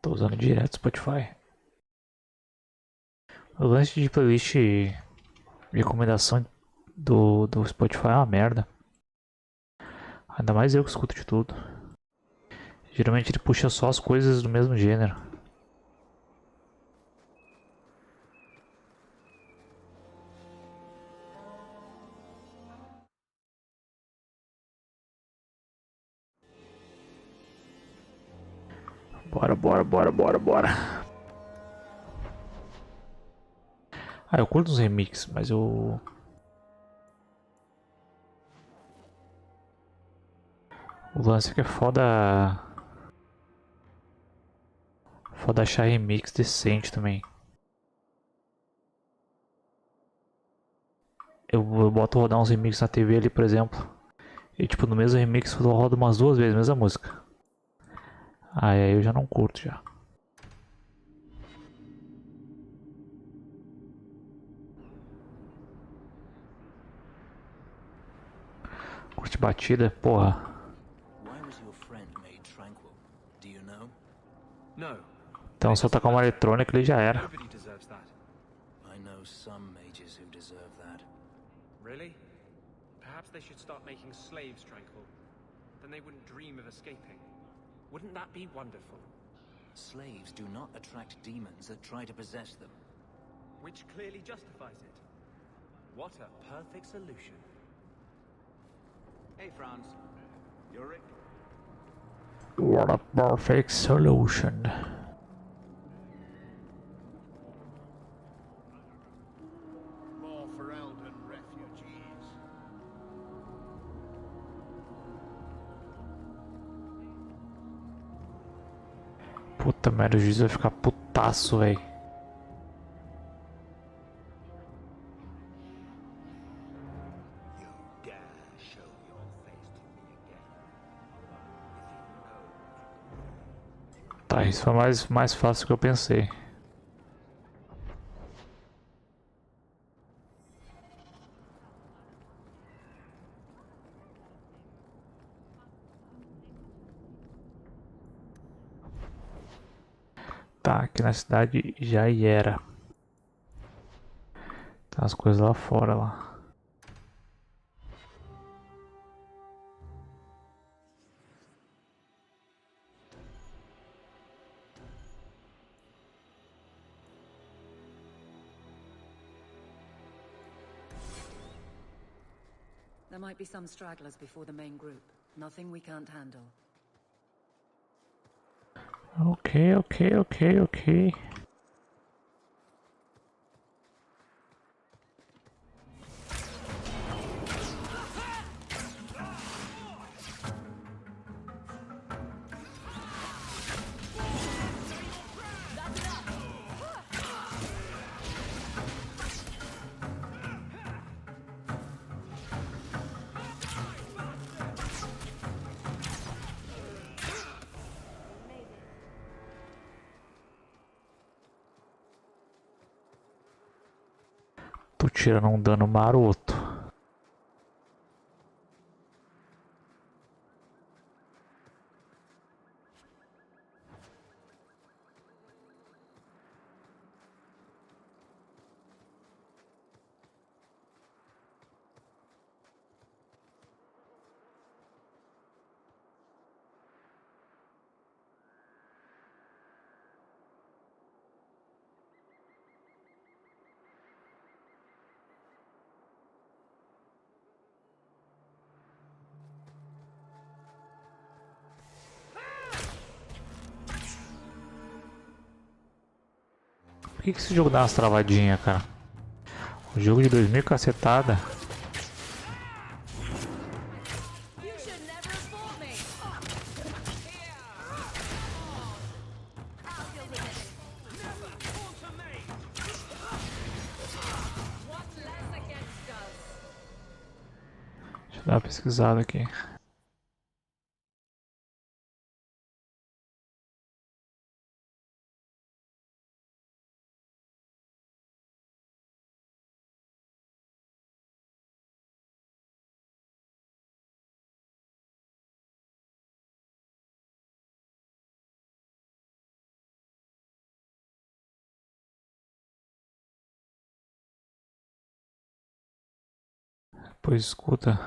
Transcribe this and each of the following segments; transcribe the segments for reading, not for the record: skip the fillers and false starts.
Tô usando direto Spotify. O lance de playlist de recomendação do Spotify é uma merda. Ainda mais eu que escuto de tudo. Geralmente ele puxa só as coisas do mesmo gênero. Bora, bora, bora, bora, bora. Ah, eu curto os remixes, mas eu... O lance é que é foda... Foda achar remix decente também. Eu boto rodar uns remixes na TV ali, por exemplo. E tipo, no mesmo remix eu rodo umas duas vezes a mesma música. Aí eu já não curto já. Curte batida, porra. Why was your friend made tranquil? Do you know? No. Então se eu tacar uma eletrônica ele já era. Nobody deserves that. I know some mages who deserve that. Really? Perhaps they should start making slaves tranquil. Then they wouldn't dream of escaping. Wouldn't that be wonderful? Slaves do not attract demons that try to possess them. Which clearly justifies it. What a perfect solution. Hey, Franz. You're Rick? What a perfect solution. More Ferelden refugees. Puta merda, o juiz vai ficar putaço, velho. You dare show your face to me again. If you know. Tá, isso foi mais fácil do que eu pensei. Tá, aqui na cidade já era. Tá as coisas lá fora lá. There might be some stragglers before the main group. Nothing we can't handle. Ok, ok, ok, ok. Tô tirando um dano maroto. Por que esse jogo dá umas travadinhas, cara? O jogo de 2000 cacetada. You should never have fought me! What's less against us? Deixa eu dar uma pesquisada aqui. Pois escuta.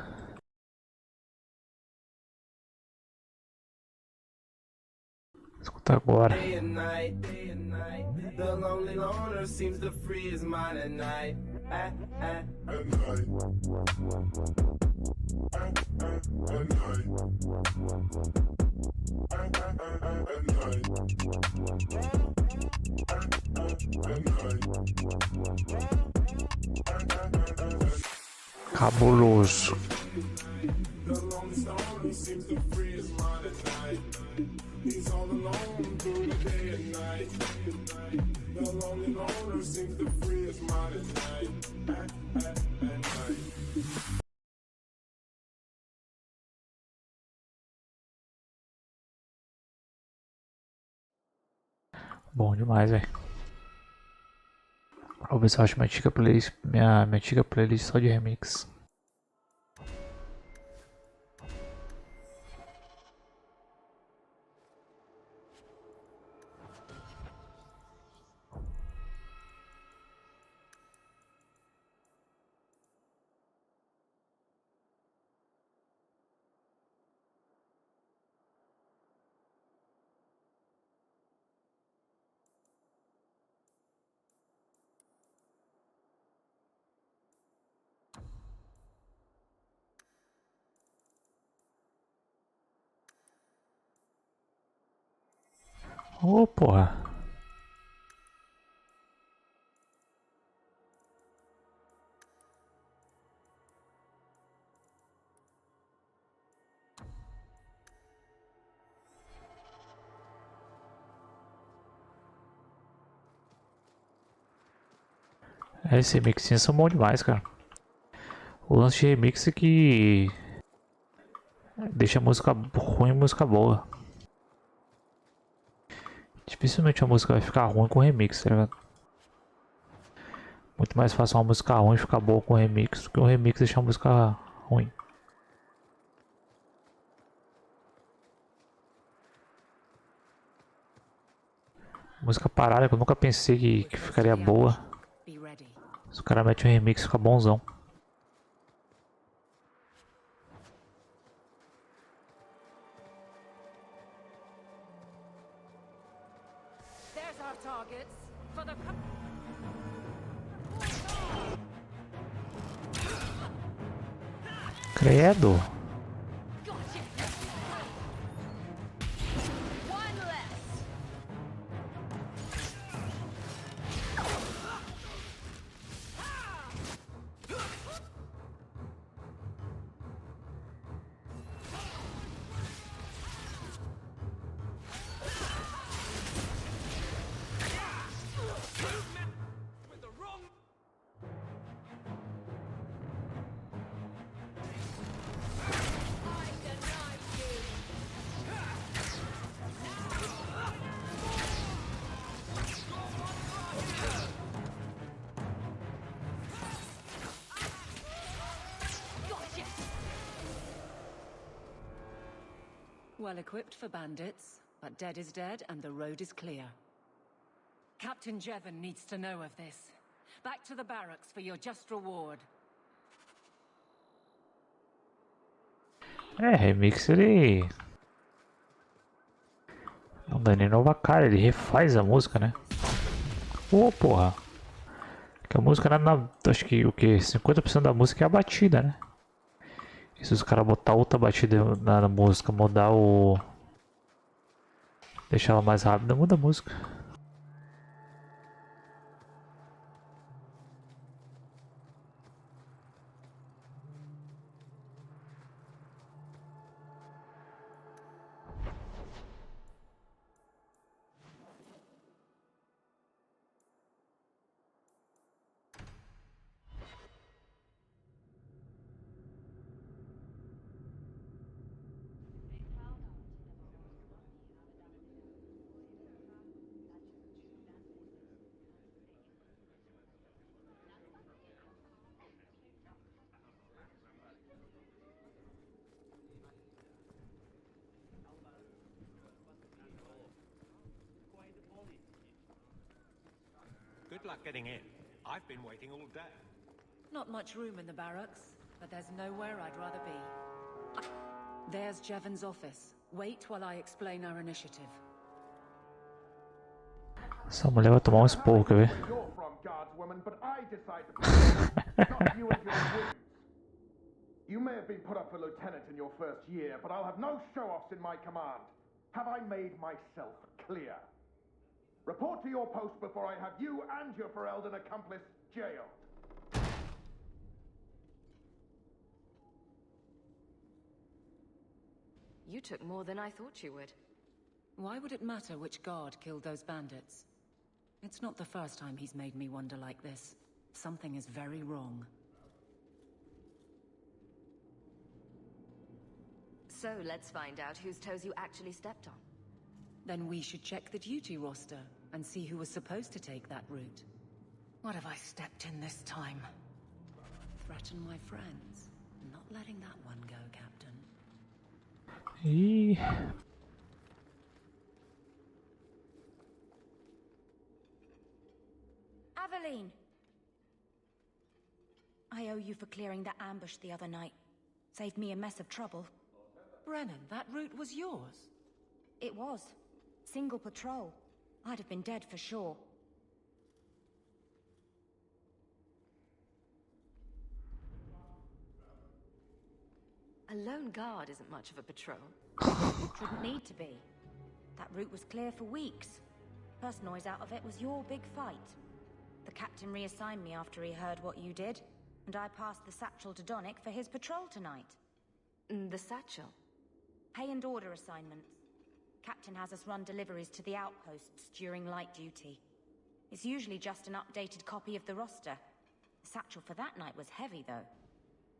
Escuta agora. Day and night, the lonely loner seems to free his mind at night. Cabuloso. The lonely stoner seems to free his mind at night. He's all alone through the day and night. The lonely loner seems to free his mind at night. At night. Bom demais, velho. Vou ver se eu acho minha antiga playlist, minha antiga playlist só de remix. Ô, porra. Esse remixinhos são bons demais, cara. O lance de remix é que deixa a música ruim e música boa. Dificilmente a música vai ficar ruim com remix, tá ligado? Muito mais fácil uma música ruim ficar boa com remix do que um remix deixar a música ruim. Música parada que eu nunca pensei que ficaria boa. Be ready. Se o cara mete um remix fica bonzão. There's our targets for the. Credo. One less. Well equipped for bandits, but dead is dead and the road is clear. Captain Jevon needs to know of this. Back to the barracks for your just reward. É, remix ele não dá nem nova cara, ele refaz a música, né? Ô, porra. Que a música acho que o que? 50% da música é a batida, né? E se os caras botar outra batida na música, mudar o. Deixar ela mais rápida, muda a música. Good luck getting in. I've been waiting all day. Not much room in the barracks, but there's nowhere I'd rather be. There's Jevon's office. Wait while I explain our initiative. Essa mulher vai tomar um esporro, quer ver? You're from, guardswoman, but I decide to not you and your whims. You may have been put up for lieutenant in your first year, but I'll have no show-offs in my command. Have I made myself clear? Report to your post before I have you and your Ferelden accomplice jailed. You took more than I thought you would. Why would it matter which guard killed those bandits? It's not the first time he's made me wonder like this. Something is very wrong. So let's find out whose toes you actually stepped on. Then we should check the duty roster and see who was supposed to take that route. What have I stepped in this time? Threaten my friends. Not letting that one go, Captain. Ih, Aveline! I owe you for clearing that ambush the other night. Saved me a mess of trouble. Brennan, that route was yours. It was. Single patrol. I'd have been dead for sure. A lone guard isn't much of a patrol. Shouldn't need to be. That route was clear for weeks. First noise out of it was your big fight. The captain reassigned me after he heard what you did, and I passed the satchel to Donnick for his patrol tonight. The satchel? Pay and order assignments. Captain has us run deliveries to the outposts during light duty. It's usually just an updated copy of the roster. The satchel for that night was heavy, though.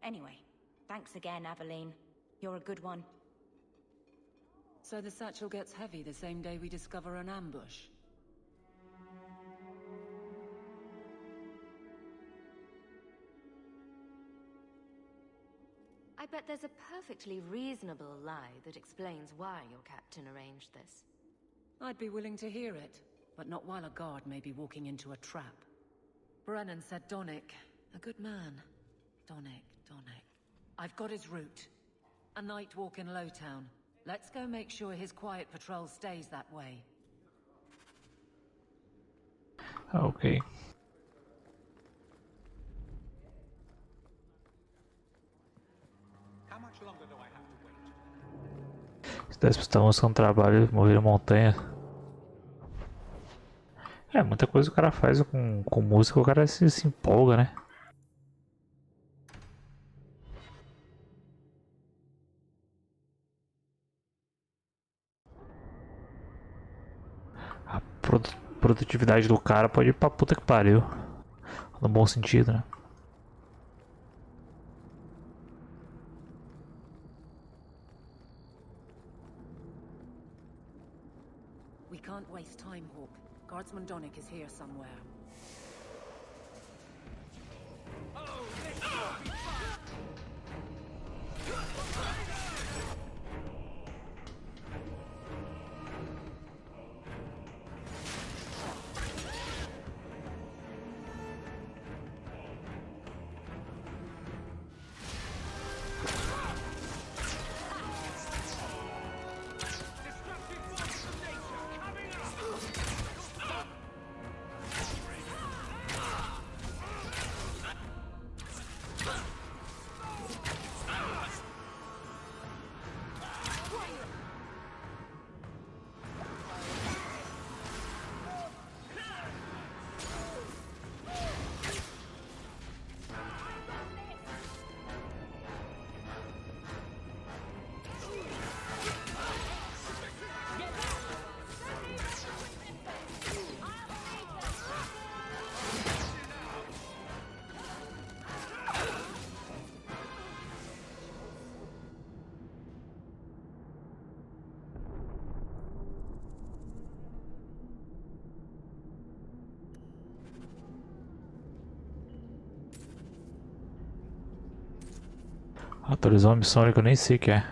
Anyway, thanks again, Aveline. You're a good one. So the satchel gets heavy the same day we discover an ambush. I bet there's a perfectly reasonable lie that explains why your captain arranged this. I'd be willing to hear it, but not while a guard may be walking into a trap. Brennan said Donnick. A good man. Donnick. I've got his route. A night walk in Lowtown. Let's go make sure his quiet patrol stays that way. ok. How much longer do I have to wait? Se 10 estão buscando trabalho, mover a montanha. É, muita coisa o cara faz com música, o cara se empolga, né? A produtividade do cara pode ir pra puta que pariu. No bom sentido, né? We can't waste time, Hawk. Guardsman Donnick is here somewhere. Atualizou uma missão que eu nem sei o que é.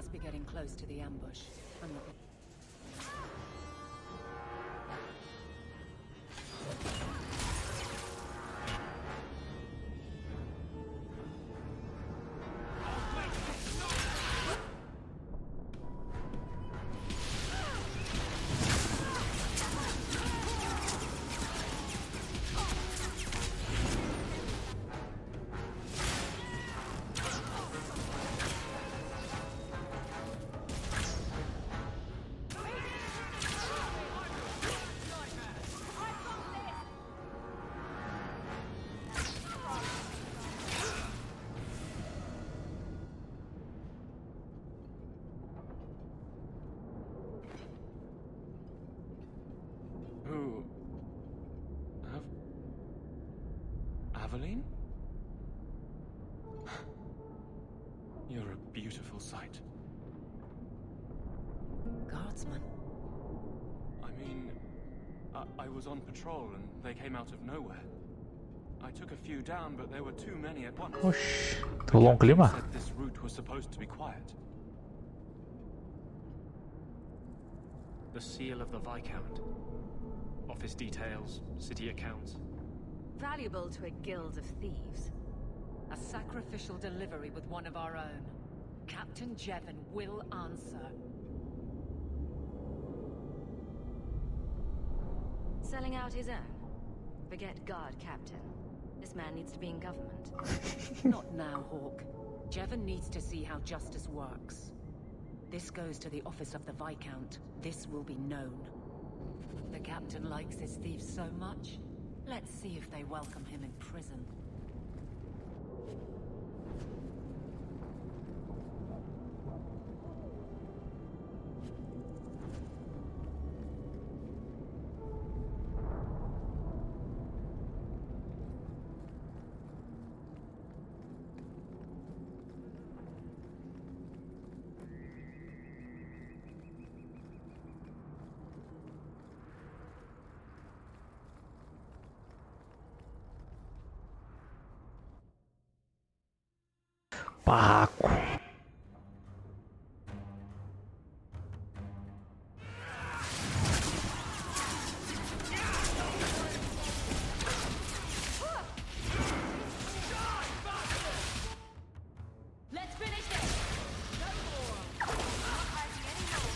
must be getting close to the ambush. I'm not... Who? Aveline? You're a beautiful sight. Guardsman? I mean, I was on patrol and they came out of nowhere. I took a few down, but there were too many at once. Oxi, rolou clima? Said this route was supposed to be quiet. The seal of the Viscount. Office details, city accounts. Valuable to a guild of thieves. A sacrificial delivery with one of our own. Captain Jevon will answer. Selling out his own? Forget guard, Captain. This man needs to be in government. Not now, Hawk. Jevon needs to see how justice works. This goes to the office of the Viscount. This will be known. The captain likes his thieves so much. Let's see if they welcome him in prison. Barraco. Let's finish this! No more! I'm not fighting anymore!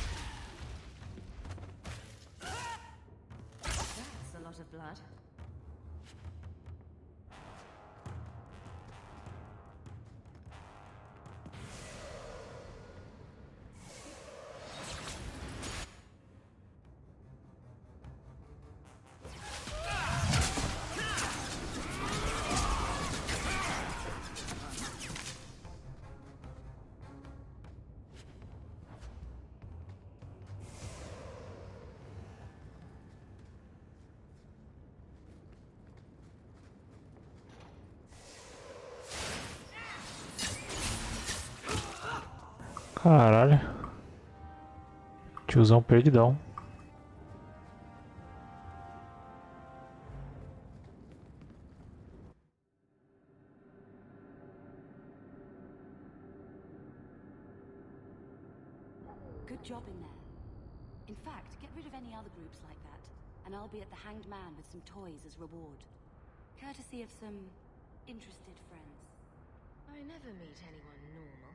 That's a lot of blood. Caralho. Tiozão perdidão. Good job in there. In fact, get rid of any other groups like that, and I'll be at the Hanged Man with some toys as reward. Courtesy of some interested friends. I never meet anyone normal.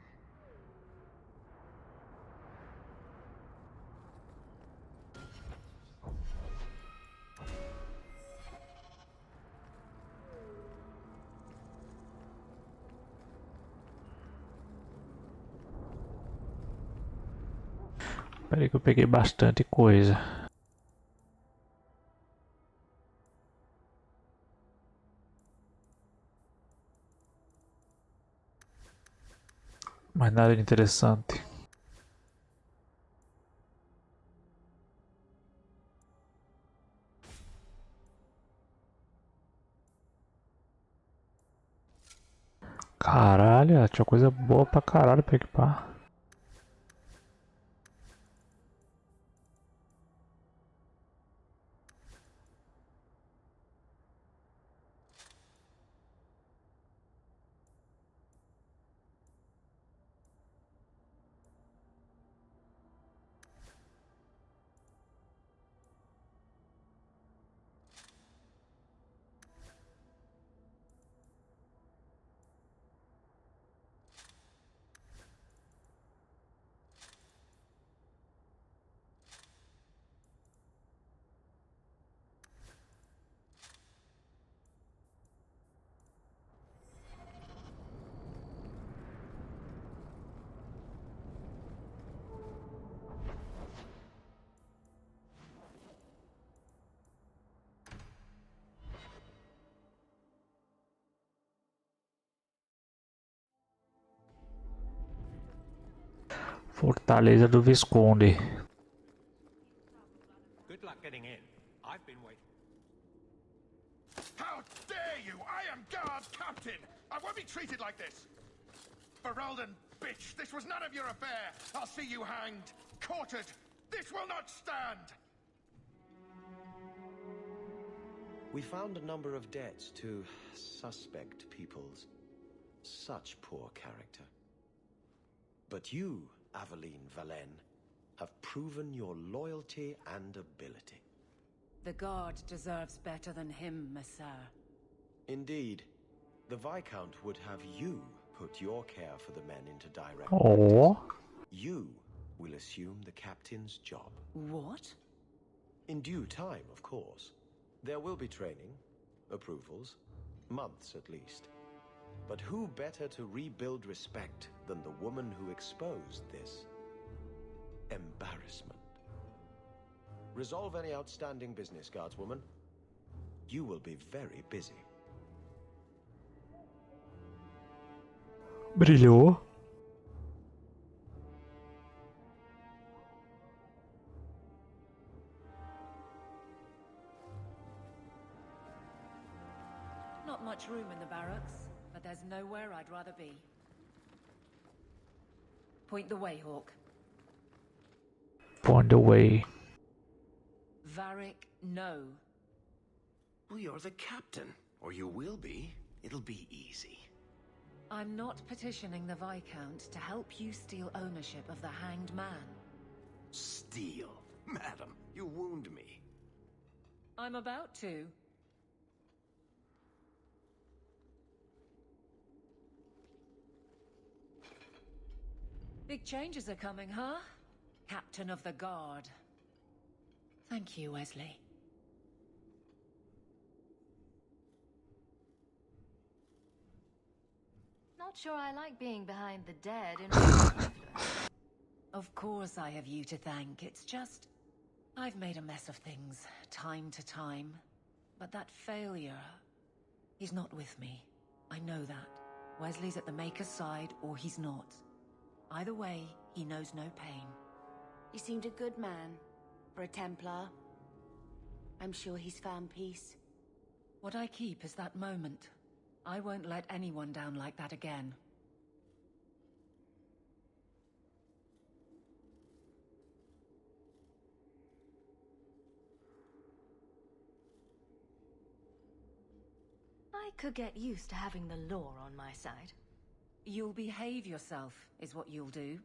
Peraí que eu peguei bastante coisa. Mas nada de interessante. Caralho, tinha coisa boa pra caralho pra equipar. Fortaleza do Visconde. Good luck getting in. I've been waiting. How dare you! I am guard captain! I won't be treated like this! Ferelden, bitch, this was none of your affair! I'll see you hanged, quartered! This will not stand! We found a number of debts to suspect peoples. Such poor character. But you, Aveline Valen, have proven your loyalty and ability. The guard deserves better than him, Messire. Indeed. The Viscount would have you put your care for the men into direct Oh. practice. You will assume the captain's job. What? In due time, of course. There will be training, approvals, months at least. But who better to rebuild respect than the woman who exposed this embarrassment? Resolve any outstanding business, guardswoman. You will be very busy. Brilhou. Not much room in the barracks, but there's nowhere I'd rather be. Point the way, Hawk. Point the way. Varric, no. Well, you're the captain, or you will be. It'll be easy. I'm not petitioning the Viscount to help you steal ownership of the Hanged Man. Steal? Madam, you wound me. I'm about to. Big changes are coming, huh? Captain of the Guard. Thank you, Wesley. Not sure I like being behind the dead in Of course I have you to thank. It's just... I've made a mess of things, time to time. But that failure... He's not with me. I know that. Wesley's at the Maker's side, or he's not. Either way, he knows no pain. He seemed a good man. For a Templar. I'm sure he's found peace. What I keep is that moment. I won't let anyone down like that again. I could get used to having the law on my side. You'll behave yourself, is what you'll do.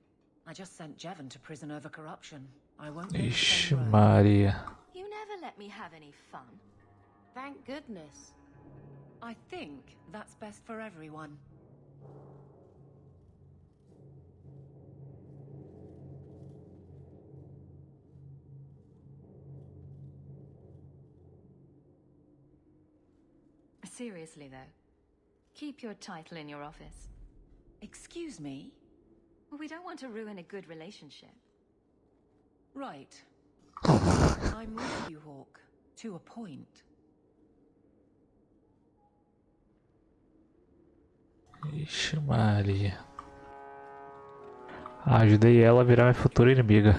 I just sent Jevon to prison over corruption. I won't go the Ixi, same road. Maria. You never let me have any fun. Thank goodness. I think that's best for everyone. Seriously, though. Keep your title in your office. Excuse me? We don't want to ruin a good relationship. Right. I'm with you, Hawk. To a point. Ixi, Maria. Ajudei ela a virar minha futura inimiga.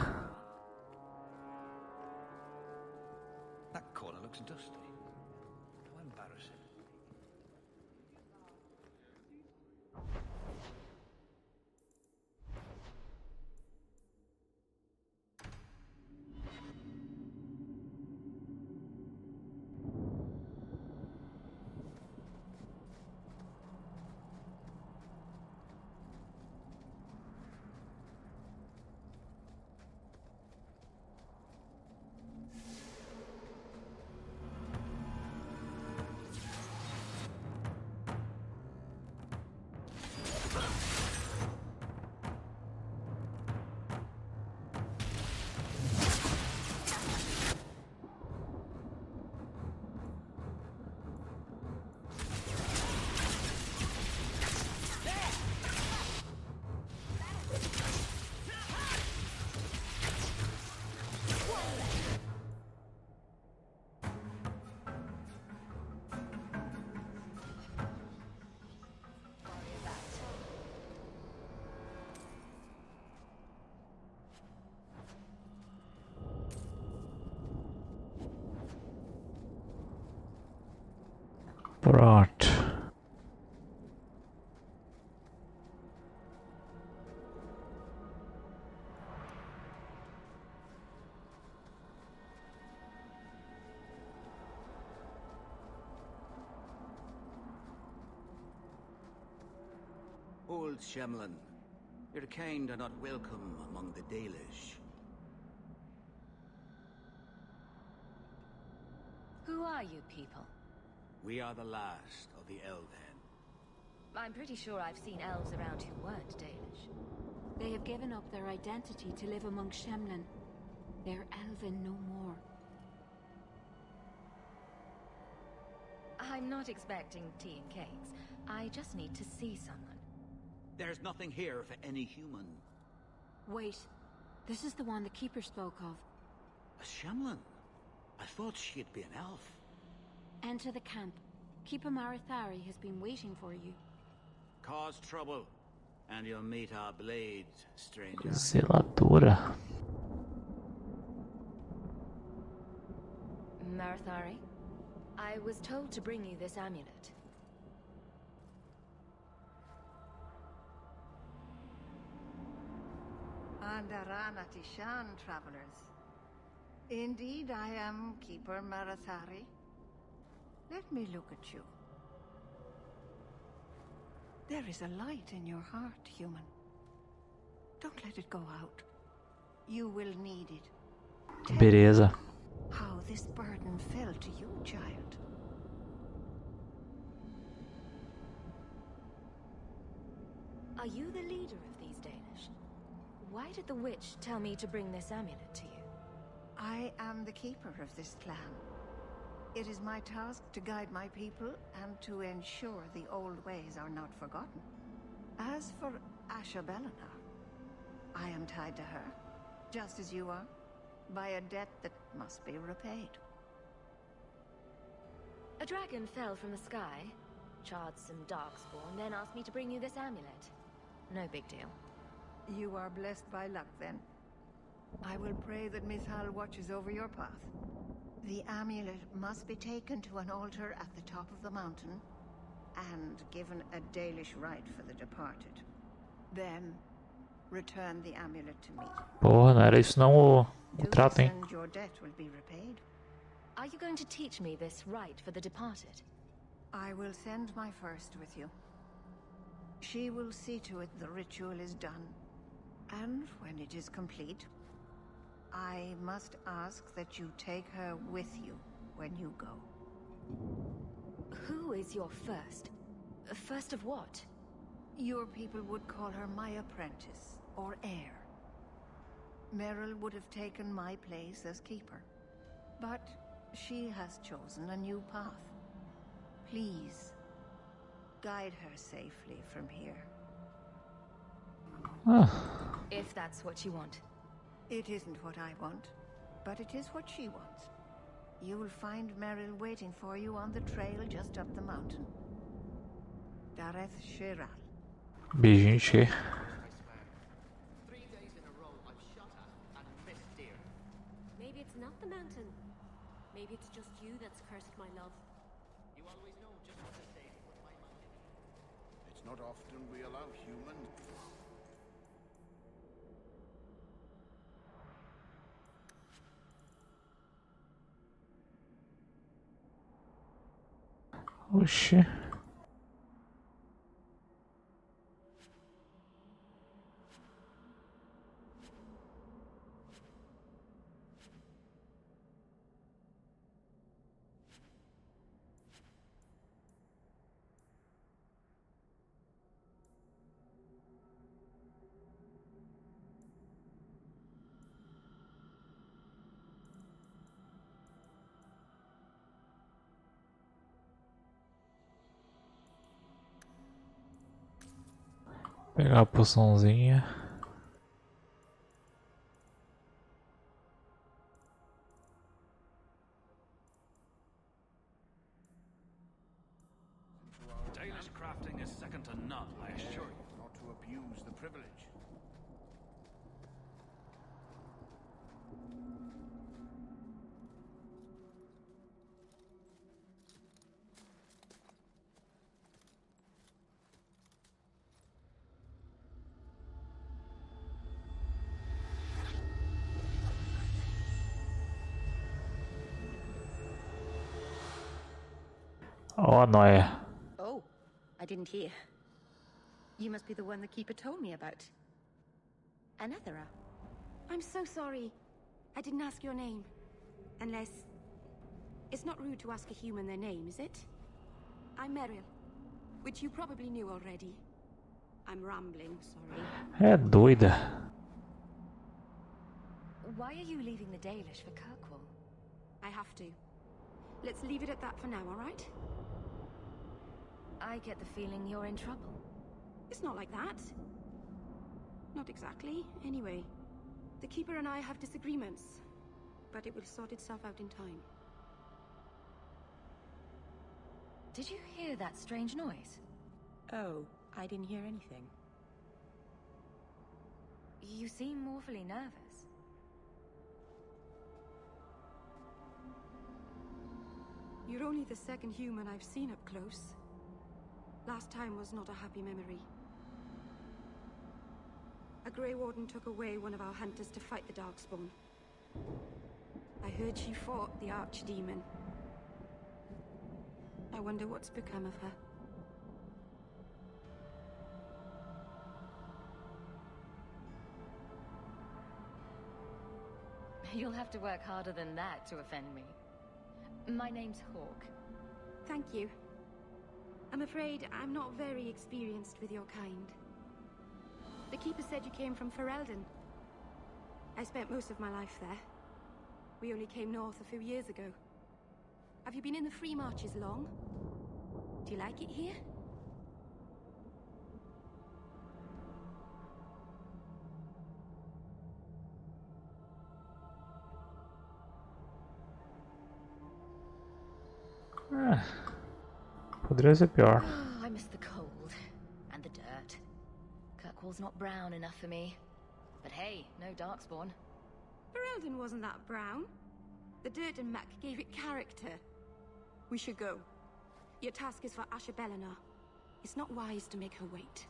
That corner looks dusty. How embarrassing. Pronto. Old Shemlin, your kind are not welcome among the Dalish. Who are you people? We are the last of the Elven. I'm pretty sure I've seen elves around who weren't Danish. They have given up their identity to live among Shemlin. They're elven no more. I'm not expecting tea and cakes. I just need to see someone. There's nothing here for any human. Wait. This is the one the Keeper spoke of. A Shemlin? I thought she'd be an elf. Enter the camp. Keeper Marathari has been waiting for you. Cause trouble, and you'll meet our blades, stranger. Zeladora. Marathari, I was told to bring you this amulet. Andarana Tishan, travelers. Indeed, I am Keeper Marathari. Let me look at you. There is a light in your heart, human. Don't let it go out. You will need it. Beleza. How this burden fell to you, child. Are you the leader of these Danish? Why did the witch tell me to bring this amulet to you? I am the keeper of this clan. It is my task to guide my people and to ensure the old ways are not forgotten. As for Asha Belena, I am tied to her, just as you are, by a debt that must be repaid. A dragon fell from the sky, charred some darkspawn, then asked me to bring you this amulet. No big deal. You are blessed by luck, then. I will pray that Mithal watches over your path. The amulet must be taken to an altar at the top of the mountain and given a Dalish rite for the departed. Then, return the amulet to me. Porra, não era isso não o trato, hein? And your debt will be repaid. Are you going to teach me this rite for the departed? I will send my first with you. She will see to it the ritual is done. And when it is complete, I must ask that you take her with you when you go. Who is your first? First of what? Your people would call her my apprentice, or heir. Meryl would have taken my place as keeper. But she has chosen a new path. Please, guide her safely from here. If that's what you want. It isn't what I want, but it is what she wants. You will find Meryl waiting for you on the trail just up the mountain. Dareth Shiral. Beijinho, che. 3 days in a row I've shot at and missed deer. Maybe it's not the mountain. Maybe it's just you that's cursed my love. You always know just what to say to put my mouth in it. It's not often we allow humans. Oxi. Pegar a poçãozinha. Dalish crafting is second to none, I assure you. Not to abuse the privilege. Oh, noia. Oh, I didn't hear. You must be the one the Keeper told me about. Anethera. I'm so sorry. I didn't ask your name. Unless... It's not rude to ask a human their name, is it? I'm Meryl, which you probably knew already. I'm rambling, sorry. É doida. Why are you leaving the Dalish for Kirkwall? I have to. Let's leave it at that for now, alright? I get the feeling you're in trouble. It's not like that. Not exactly, anyway. The Keeper and I have disagreements, but it will sort itself out in time. Did you hear that strange noise? Oh, I didn't hear anything. You seem awfully nervous. You're only the second human I've seen up close. Last time was not a happy memory. A Grey Warden took away one of our hunters to fight the Darkspawn. I heard she fought the Archdemon. I wonder what's become of her. You'll have to work harder than that to offend me. My name's Hawk. Thank you. I'm afraid I'm not very experienced with your kind. The Keeper said you came from Ferelden. I spent most of my life there. We only came north a few years ago. Have you been in the Free Marches long? Do you like it here? Poderia ser pior. Oh, I miss the cold and the dirt. Kirkwall's not brown enough for me. But hey, no Darkspawn. Ferelden wasn't that brown. The dirt and muck gave it character. We should go. Your task is for Asher Bellinar. It's not wise to make her wait.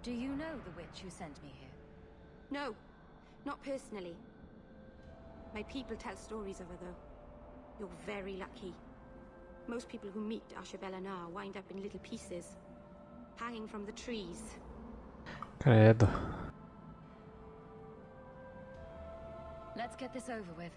Do you know the witch who sent me here? No, not personally. My people tell stories of her, though. You're very lucky. Most people who meet Asher Bellinar wind up in little pieces, hanging from the trees. Credo. Let's get this over with.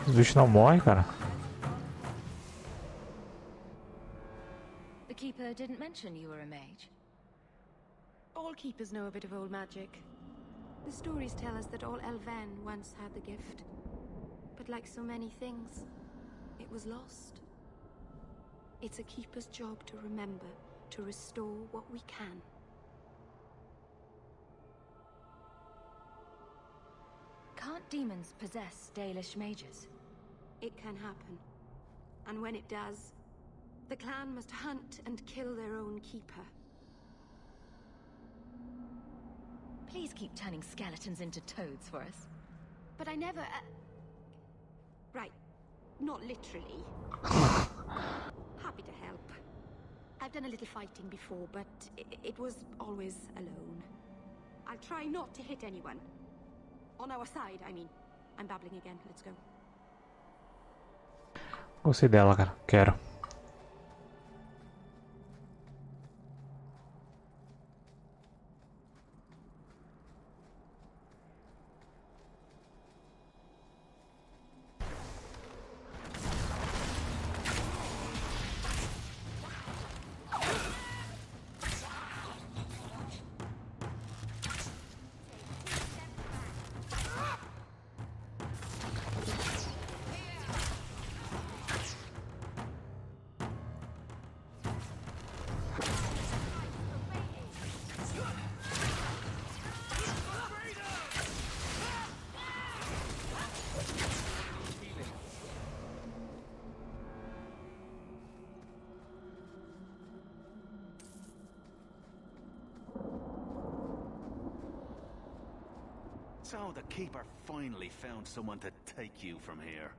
Os bichos não morrem, cara. The Keeper didn't mention you were a mage. All Keepers know a bit of old magic. The stories tell us that all Elven once had the gift. But like so many things, it was lost. It's a Keeper's job to remember, to restore what we can. Can't demons possess Dalish mages? It can happen. And when it does, the clan must hunt and kill their own Keeper. Please keep turning skeletons into toads for us. But I never... Right. Not literally. Happy to help. I've done a little fighting before, but it was always alone. I'll try not to hit anyone. On our side, I mean. I'm babbling again. Let's go. Gostei dela, cara. Quero. So the Keeper finally found someone to take you from here.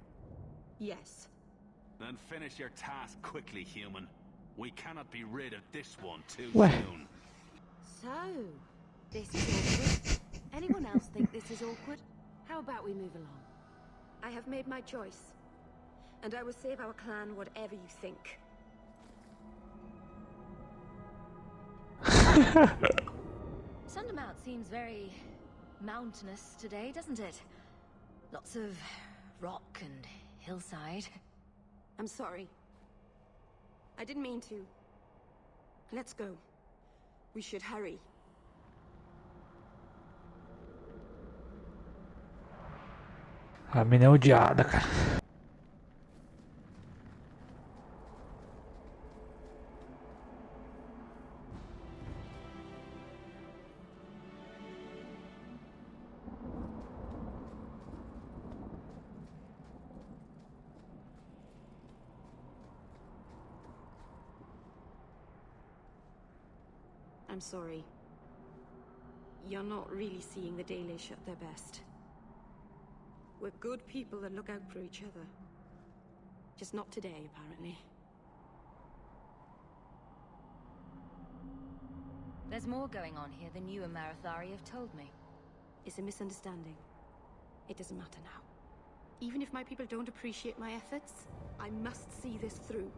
Yes. Then finish your task quickly, human. We cannot be rid of this one too Well. soon. So, this is awkward. Anyone else think this is awkward? How about we move along? I have made my choice. And I will save our clan whatever you think. Sundermount seems very mountainous today, doesn't it? Lots of rock and hillside. I'm sorry. I didn't mean to. Let's go. We should hurry. A mina é odiada, cara. I'm sorry. You're not really seeing the Dalish at their best. We're good people that look out for each other. Just not today, apparently. There's more going on here than you and Marathari have told me. It's a misunderstanding. It doesn't matter now. Even if my people don't appreciate my efforts, I must see this through.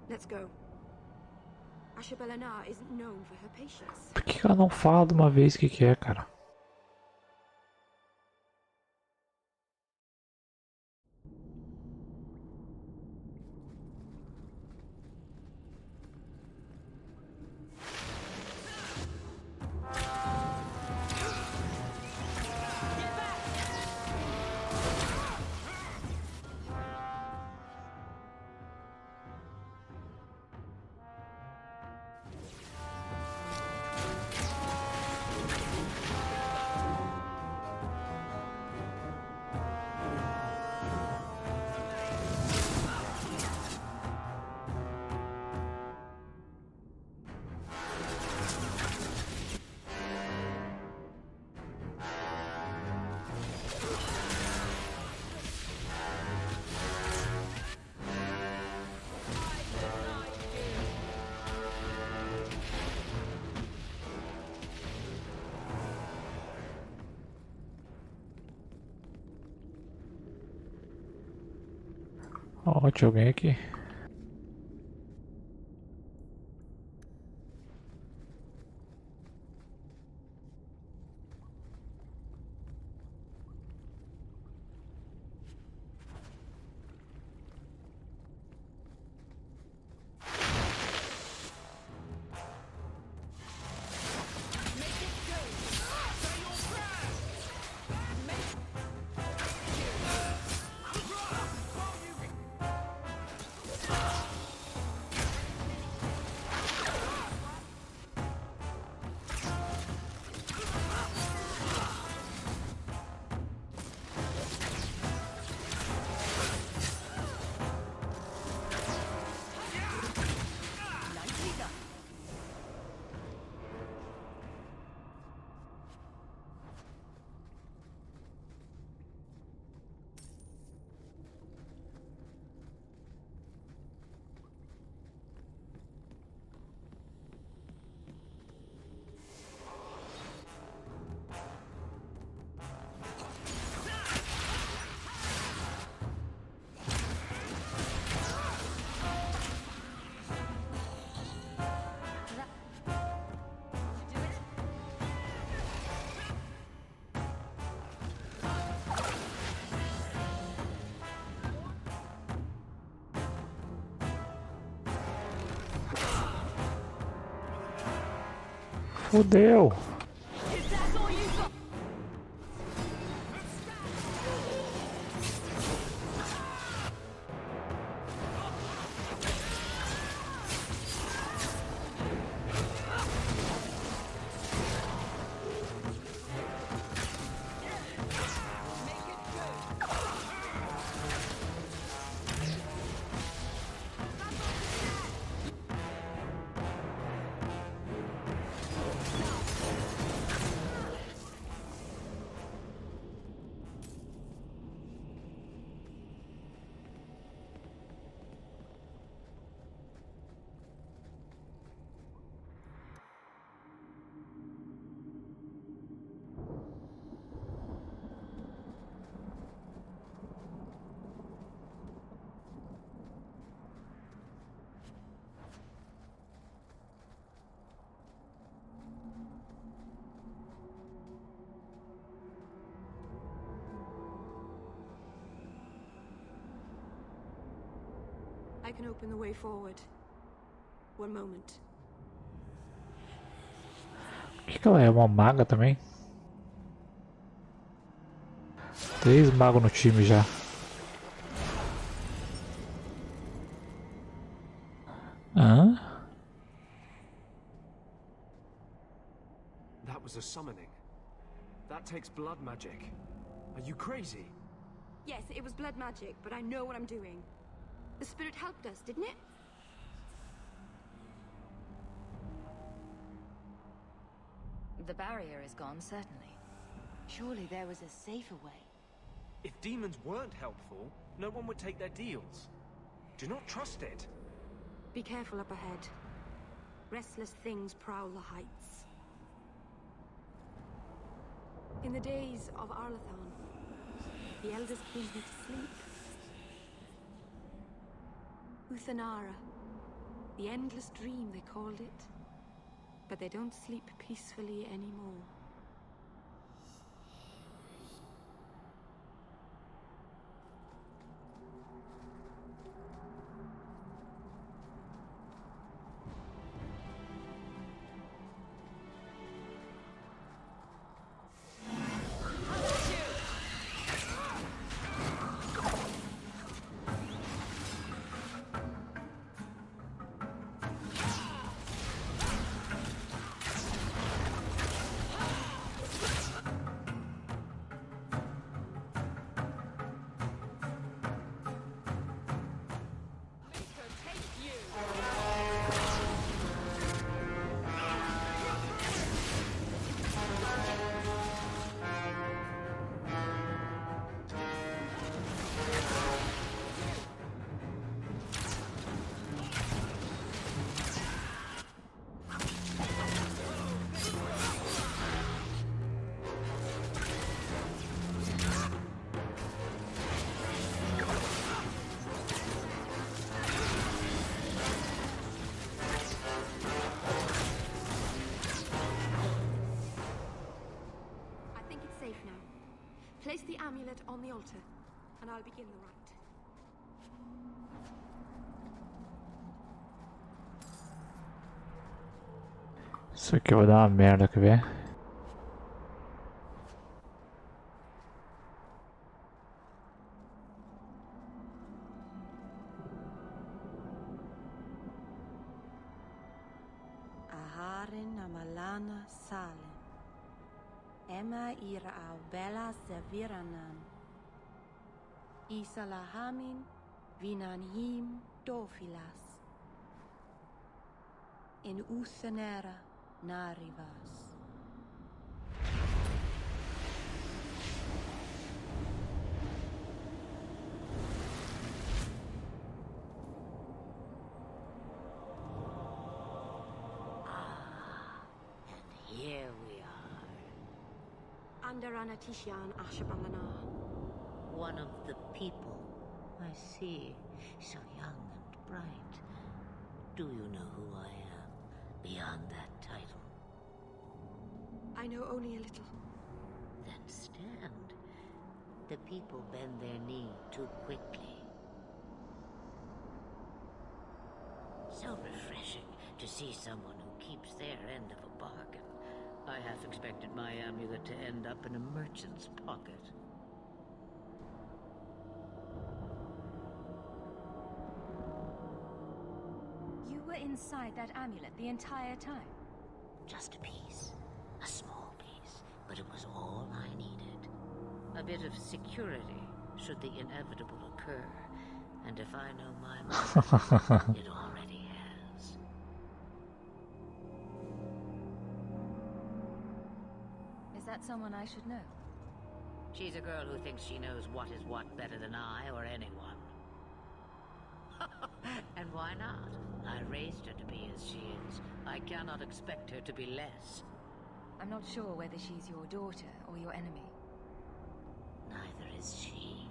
Let's go. Ashabelanar isn't known for her patience. Por que ela não fala de uma vez o que é, cara? Ó, tinha alguém aqui. Fudeu! I can open the way forward. One moment. Que ela é uma maga também? 3 magos no time já. Hã? That was a summoning. That takes blood magic. Are you crazy? Yes, it was blood magic, but I know what I'm doing. The spirit helped us, didn't it? The barrier is gone, certainly. Surely there was a safer way. If demons weren't helpful, no one would take their deals. Do not trust it. Be careful up ahead. Restless things prowl the heights. In the days of Arlathon, the elders put me to sleep. Uthanara, the endless dream they called it. But they don't sleep peacefully anymore. Place the amulet on the altar, and I'll begin the rite. Isso aqui vai dar uma merda, quer ver? Aharin amalana salen. Emma ira au bella seviranan. Isalahamin vinanhim dofilas. In uthanera narivas. Here we are. Under Anatishan Ashabalana. One of the people. I see. So young and bright. Do you know who I am, beyond that title? I know only a little. Then stand. The people bend their knee too quickly. So refreshing to see someone who keeps their end of a bargain. I half expected my amulet to end up in a merchant's pocket. You were inside that amulet the entire time? Just a piece. A small piece. But it was all I needed. A bit of security, should the inevitable occur. And if I know my mind, it already has. Is that someone I should know? She's a girl who thinks she knows what is what better than I or anyone. And why not? I raised her to be as she is. I cannot expect her to be less. I'm not sure whether she's your daughter or your enemy. Neither is she.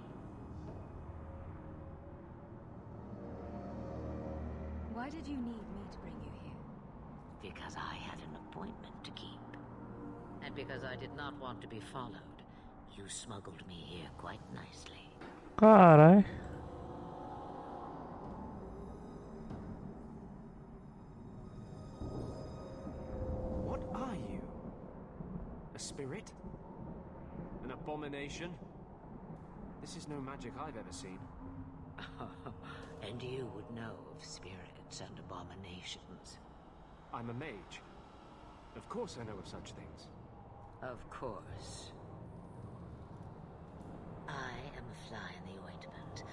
Why did you need me to bring you here? Because I had an appointment to keep. And because I did not want to be followed, you smuggled me here quite nicely. Carai. abomination. This is no magic I've ever seen. And you would know of spirits and abominations. I'm a mage. Of course I know of such things. Of course. I am a fly in the ointment.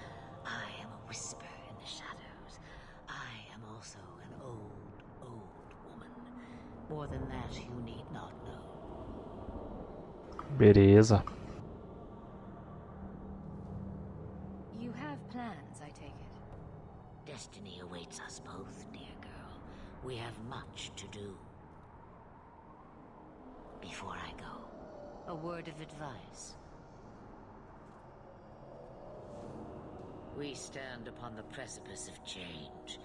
I am a whisper in the shadows. I am also an old woman. More than that, you need not know. Beleza. You have plans, I take it. Destiny awaits us both, dear girl. We have much to do. Before I go, a word of advice. We stand upon the precipice of change.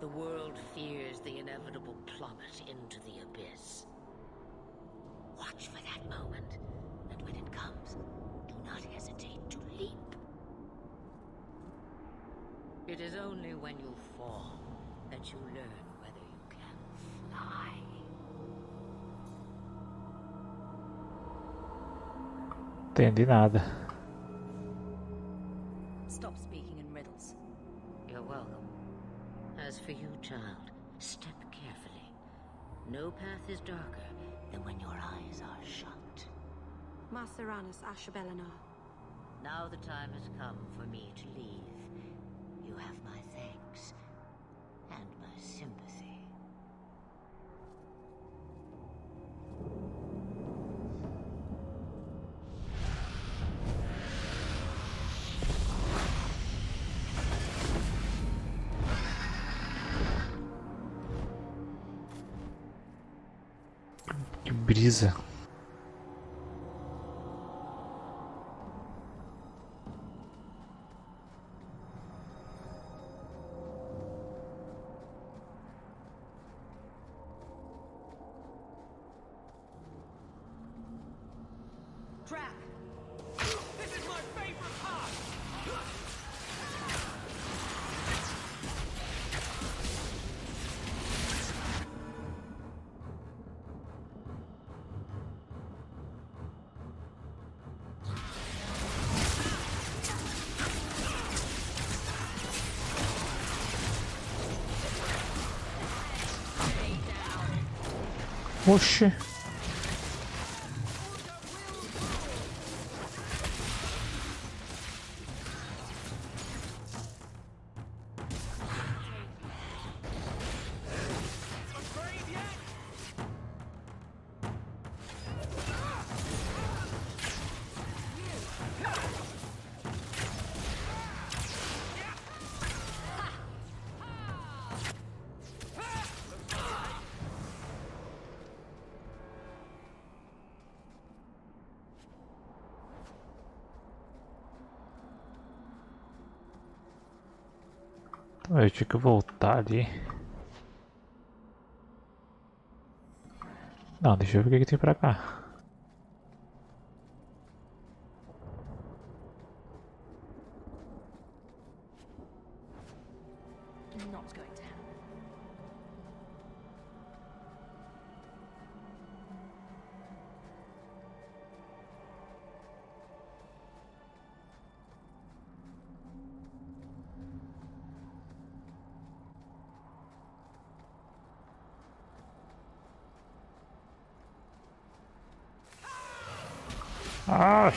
The world fears the inevitable plummet into the abyss. Watch for that moment, and when it comes, do not hesitate to leap. It is only when you fall that you learn whether you can fly. Entendi nada. Stop speaking in riddles. You're welcome. As for you, child, step carefully. No path is darker than when your eyes are shut. Maceranus Ashabelenar. Now the time has come for me to leave. You have my thanks and my sympathy. Que brisa. Trap! This is my favorite part! Oxi. Eu tinha que voltar ali. Não, deixa eu ver o que tem pra cá. Not going to happen. Ai!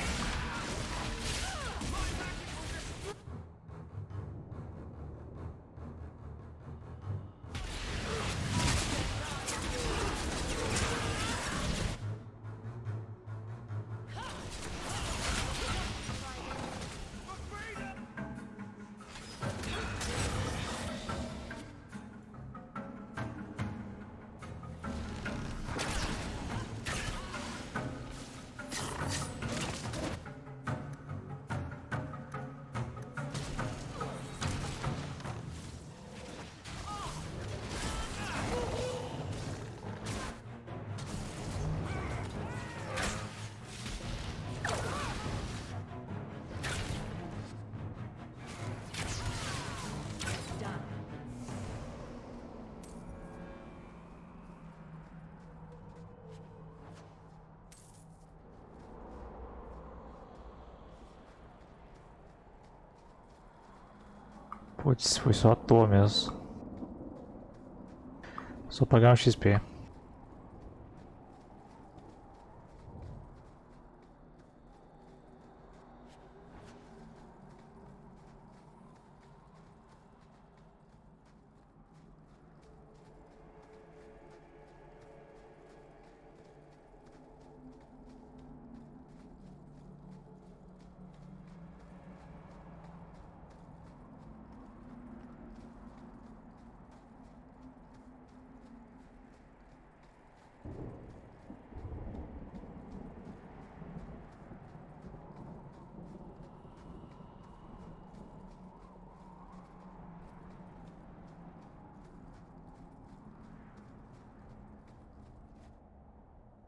Putz, foi só à toa mesmo. Só pagar um XP.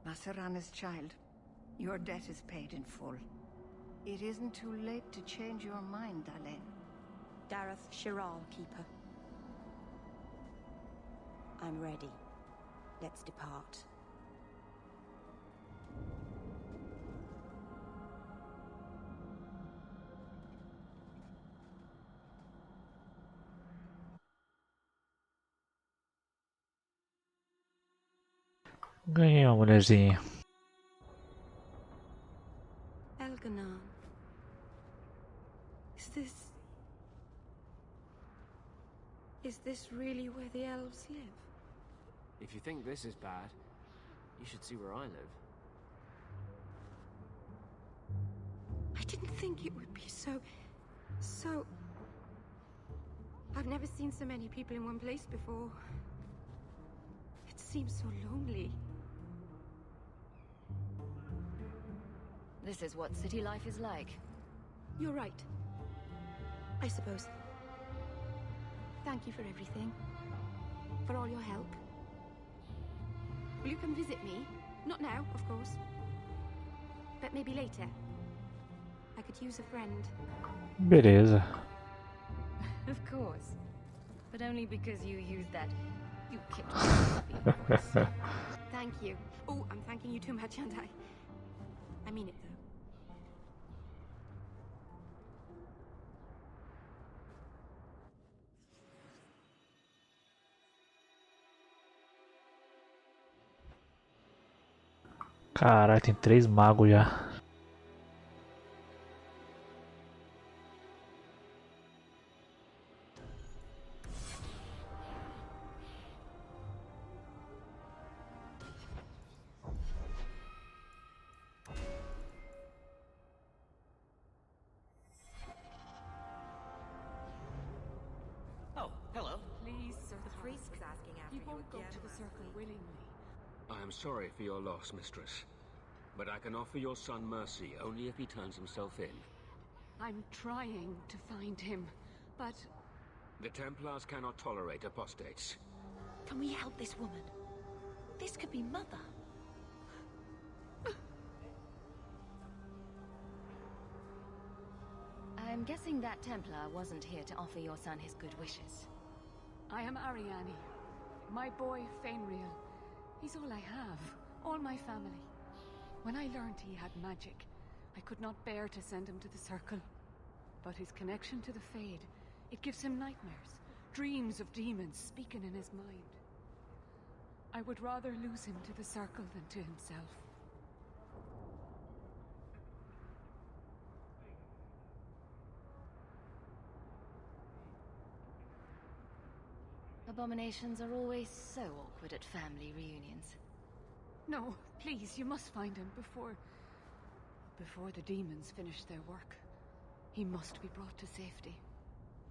Masarana's child, your debt is paid in full. It isn't too late to change your mind, Dalen. Dareth Shiral, Keeper. I'm ready. Let's depart. Ganhei uma mulherzinha. Elganon. Is this really where the elves live? If you think this is bad, you should see where I live. I didn't think it would be so... I've never seen so many people in one place before. It seems so lonely. This is what city life is like. You're right. I suppose. Thank you for everything. For all your help. Will you come visit me? Not now, of course. But maybe later. I could use a friend. Beleza. Of course. But only because you used that... You kicked my puppy. Thank you. Oh, I'm thanking you too much, aren't I? I mean it, though. Caralho, tem 3 magos já. Oh, hello. Please, sir, the priest is asking after you won't go to the circle willingly. I am sorry for your loss, mistress. But I can offer your son mercy only if he turns himself in. I'm trying to find him, but... The Templars cannot tolerate apostates. Can we help this woman? This could be Mother. I'm guessing that Templar wasn't here to offer your son his good wishes. I am Ariane. My boy, Fainriel. He's all I have. All my family. When I learned he had magic, I could not bear to send him to the Circle. But his connection to the Fade, it gives him nightmares. Dreams of demons speaking in his mind. I would rather lose him to the Circle than to himself. Abominations are always so awkward at family reunions. No, please, you must find him before the demons finish their work. He must be brought to safety.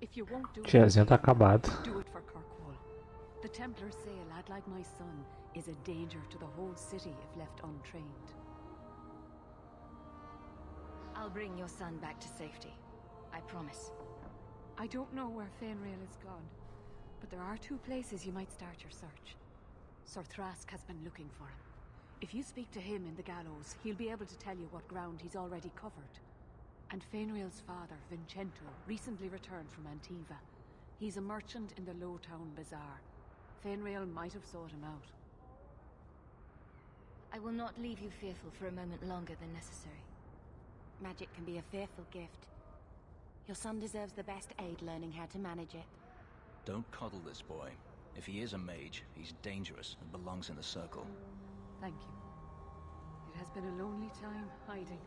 If you won't do Tiazinha tá acabado. do it for Kirkwall. The Templars say a lad like my son is a danger to the whole city if left untrained. I'll bring your son back to safety. I promise. I don't know where Fainriel is gone, but there are 2 places you might start your search. Sir Thrask has been looking for him. If you speak to him in the gallows, he'll be able to tell you what ground he's already covered. And Fainriel's father, Vincento, recently returned from Antiva. He's a merchant in the Lowtown Bazaar. Fainriel might have sought him out. I will not leave you fearful for a moment longer than necessary. Magic can be a fearful gift. Your son deserves the best aid learning how to manage it. Don't coddle this boy. If he is a mage, he's dangerous and belongs in the circle. Thank you. It has been a lonely time hiding.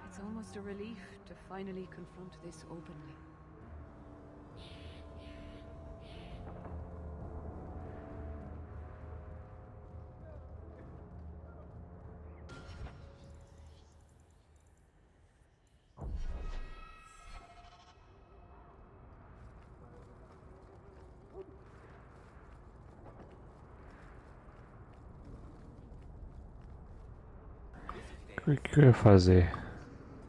It's almost a relief to finally confront this openly. O que eu ia fazer?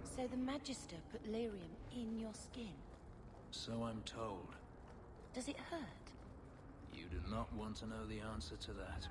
So the Magister put lyrium in your skin. So I'm told. Does it hurt? You do not want to know the answer to that.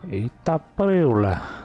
Eita preula!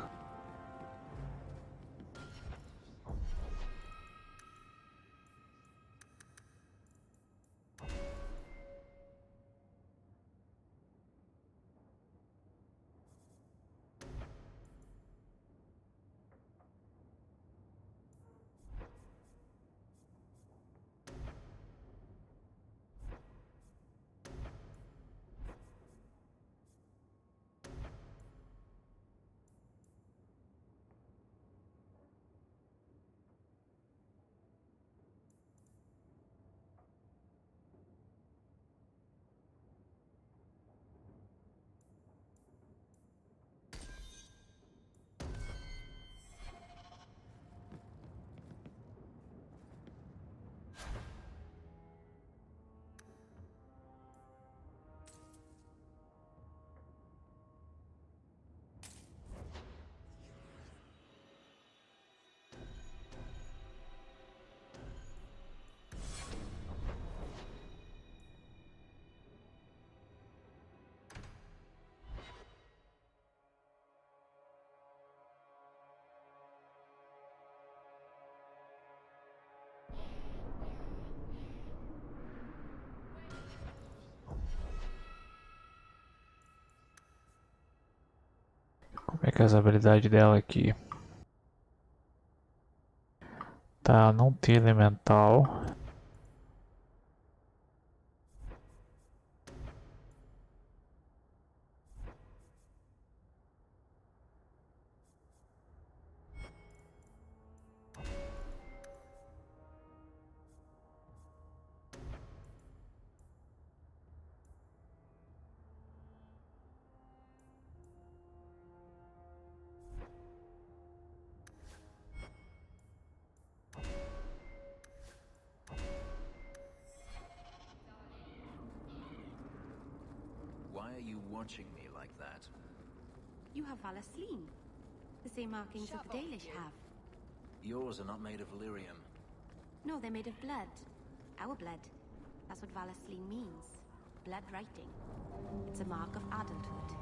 Como é que é essa habilidade dela aqui? Tá, não tem elemental. Why are you watching me like that? You have Valasleen. The same markings that the Dalish have. Yours are not made of lyrium. No, they're made of blood. Our blood. That's what Valasleen means. Blood writing. It's a mark of adulthood.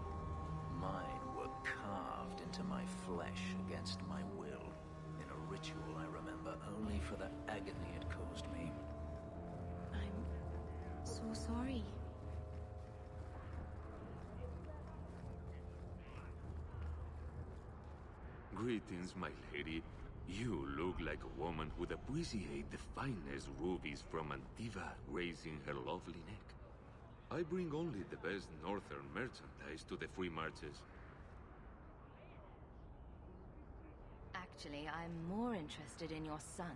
Mine were carved into my flesh against my will, in a ritual I remember only for the agony it caused me. I'm so sorry. Greetings, my lady. You look like a woman who'd appreciate the finest rubies from Antiva gracing her lovely neck. I bring only the best northern merchandise to the free marches. Actually, I'm more interested in your son.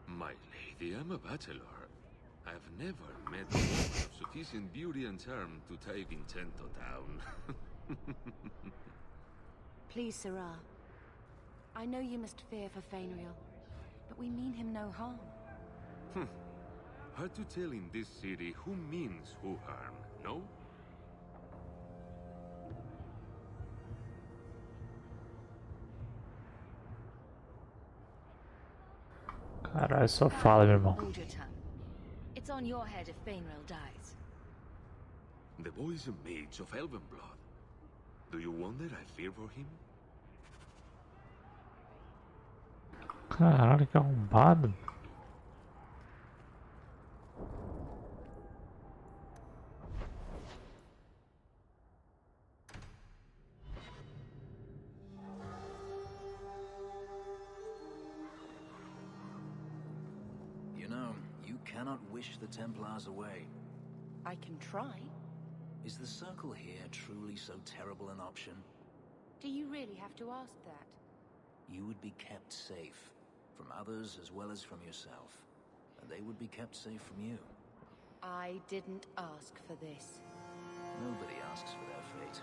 My lady, I'm a bachelor. I've never met a woman of sufficient beauty and charm to tie Vincento down. Please, Sirrah. I know you must fear for Fainriel, but we mean him no harm. Hard to tell in this city who means who harm, no? Caralho, só fala, meu irmão. Hold your tongue. It's on your head if Fainrail dies. The boy is a mage of elven blood. Do you wonder I fear for him? Caralho, que arrombado. You know, you cannot wish the Templars away. I can try. Is the Circle here truly so terrible an option? Do you really have to ask that? You would be kept safe, from others as well as from yourself. And they would be kept safe from you. I didn't ask for this. Nobody asks for their fate.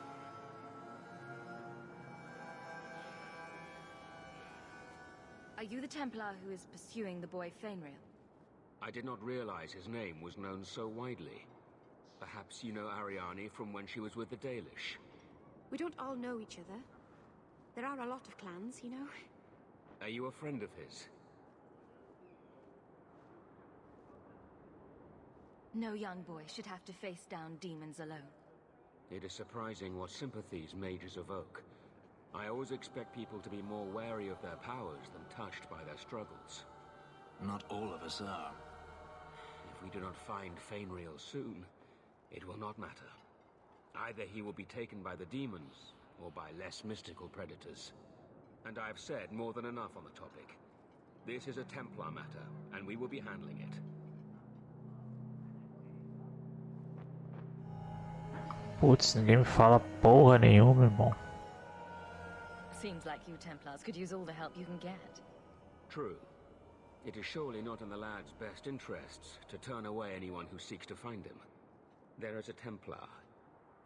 Are you the Templar who is pursuing the boy Fainrail? I did not realize his name was known so widely. Perhaps you know Ariane from when she was with the Dalish. We don't all know each other. There are a lot of clans, you know. Are you a friend of his? No young boy should have to face down demons alone. It is surprising what sympathies mages evoke. I always expect people to be more wary of their powers than touched by their struggles. Not all of us are. If we do not find Fainrail soon, it will not matter. Either he will be taken by the demons, or by less mystical predators. And I have said more than enough on the topic. This is a Templar matter, and we will be handling it. Putz, ninguém me fala porra nenhuma, irmão. Seems like you Templars could use all the help you can get. True. It is surely not in the lad's best interests to turn away anyone who seeks to find him. There is a Templar,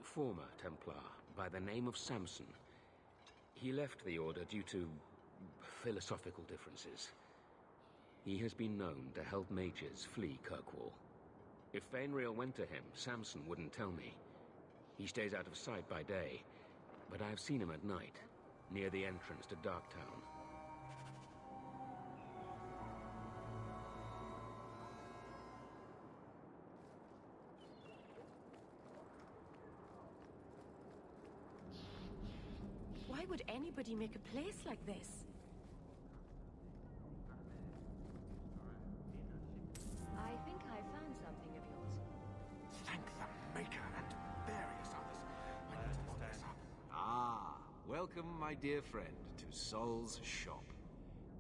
former Templar, by the name of Samson. He left the Order due to philosophical differences. He has been known to help mages flee Kirkwall. If Fainrail went to him, Samson wouldn't tell me. He stays out of sight by day, but I've seen him at night, near the entrance to Darktown. Why would anybody make a place like this? I think I found something of yours. Thank the Maker and various others. I need to look this up. Ah, welcome, my dear friend, to Sol's shop.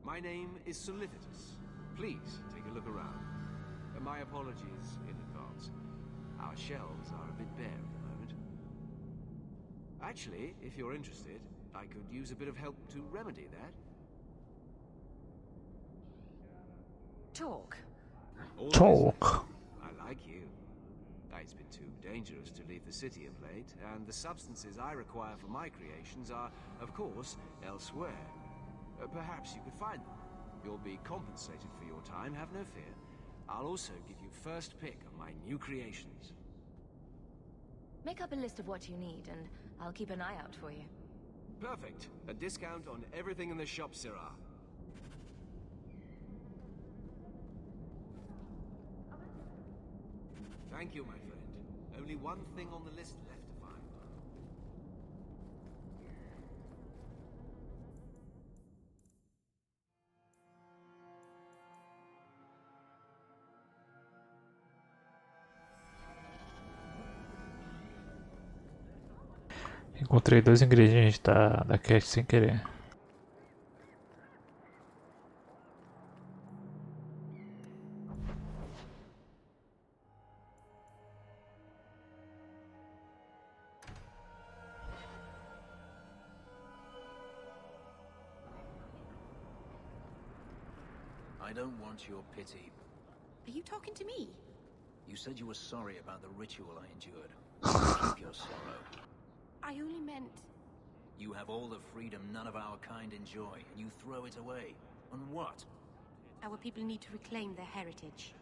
My name is Solicitus. Please take a look around. My apologies in advance. Our shelves are a bit bare at the moment. Actually, if you're interested, I could use a bit of help to remedy that. Talk. Talk. I like you. It's been too dangerous to leave the city of late, and the substances I require for my creations are, of course, elsewhere. Perhaps you could find them. You'll be compensated for your time, have no fear. I'll also give you first pick of my new creations. Make up a list of what you need, and I'll keep an eye out for you. Perfect. A discount on everything in the shop, Sirrah. Thank you, my friend. Only one thing on the list left to find. Encontrei 2 ingredientes da quest sem querer. I don't want your pity. Are you talking to me? You said you were sorry about the ritual I endured. Keep your sorrow. I only meant... You have all the freedom none of our kind enjoy, and you throw it away. On what? Our people need to reclaim their heritage.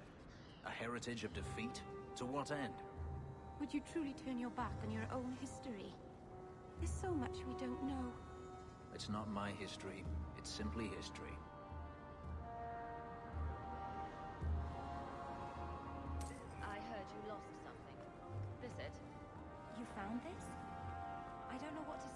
A heritage of defeat? To what end? Would you truly turn your back on your own history? There's so much we don't know. It's not my history. It's simply history. I heard you lost something. This it? You found this? I don't know what to say.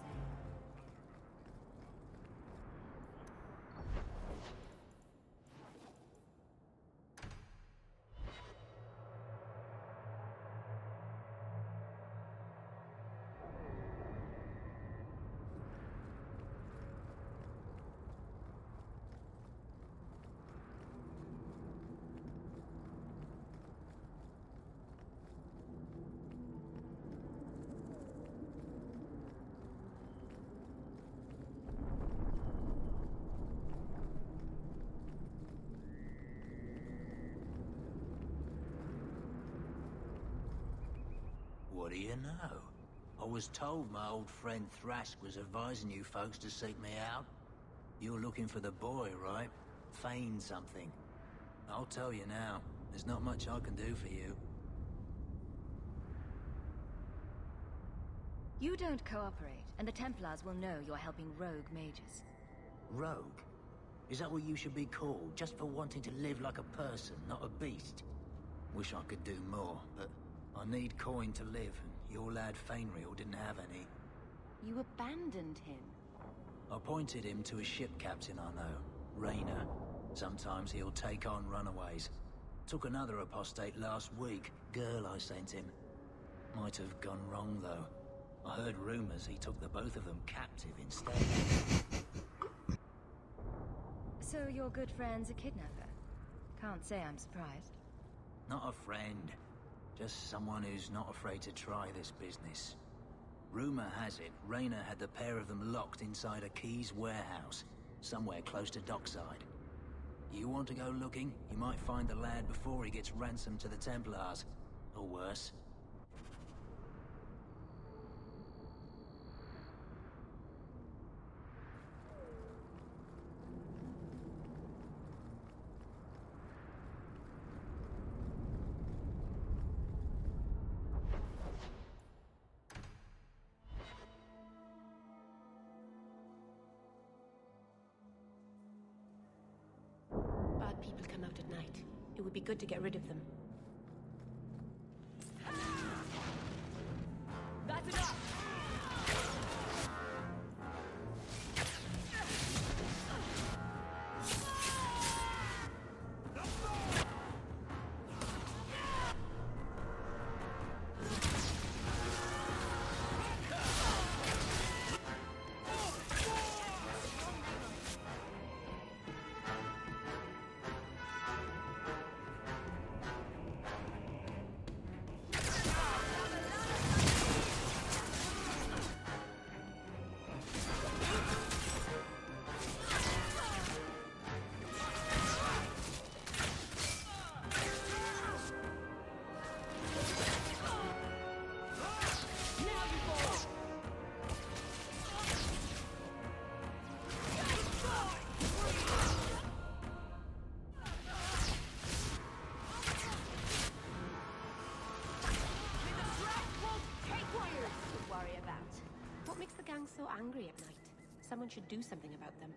What do you know? I was told my old friend Thrask was advising you folks to seek me out. You're looking for the boy, right? Feign something. I'll tell you now, there's not much I can do for you. You don't cooperate, and the Templars will know you're helping rogue mages. Rogue? Is that what you should be called, just for wanting to live like a person, not a beast? Wish I could do more, but I need coin to live, and your lad Fainriel didn't have any. You abandoned him. I pointed him to a ship captain I know, Rayner. Sometimes he'll take on runaways. Took another apostate last week, girl I sent him. Might have gone wrong, though. I heard rumors he took the both of them captive instead. So your good friend's a kidnapper? Can't say I'm surprised. Not a friend. Just someone who's not afraid to try this business. Rumor has it, Rayner had the pair of them locked inside a Keys warehouse, somewhere close to dockside. You want to go looking? You might find the lad before he gets ransomed to the Templars. Or worse. Bad people come out at night. It would be good to get rid of them. That's enough! So angry at night. Someone should do something about them.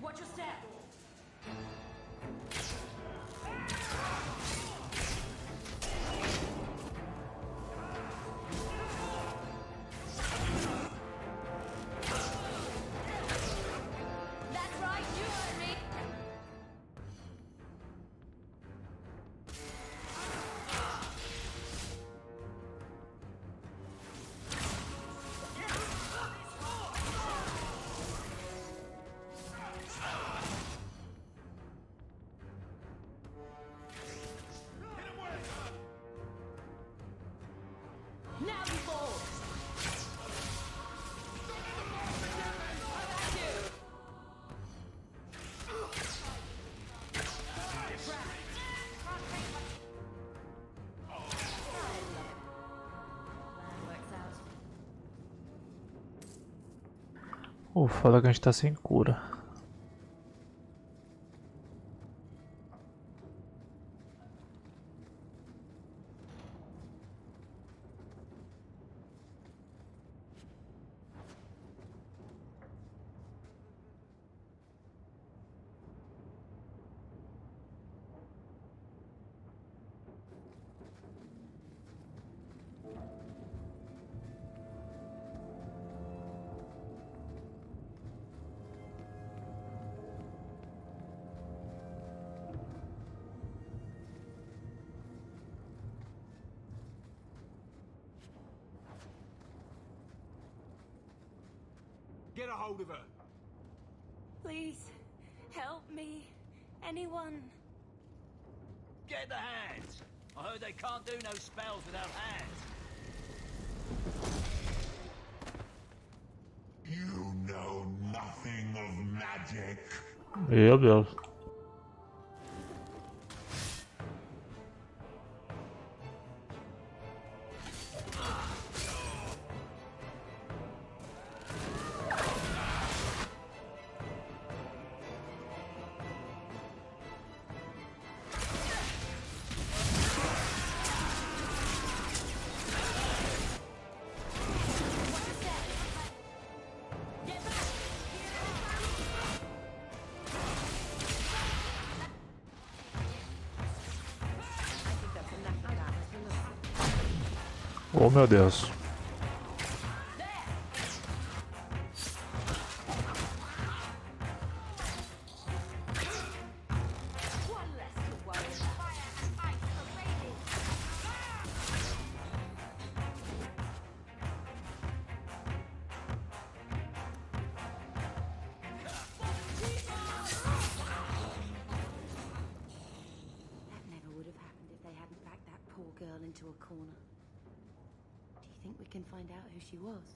Watch your step. That's right, you heard me. Now you fall. Fala que a gente tá sem cura. Get a hold of her. Please, help me. Anyone. Get the hands! I heard they can't do no spells without hands. You know nothing of magic. Meu Deus. Oh meu Deus. Girl into a corner. Do you think we can find out who she was?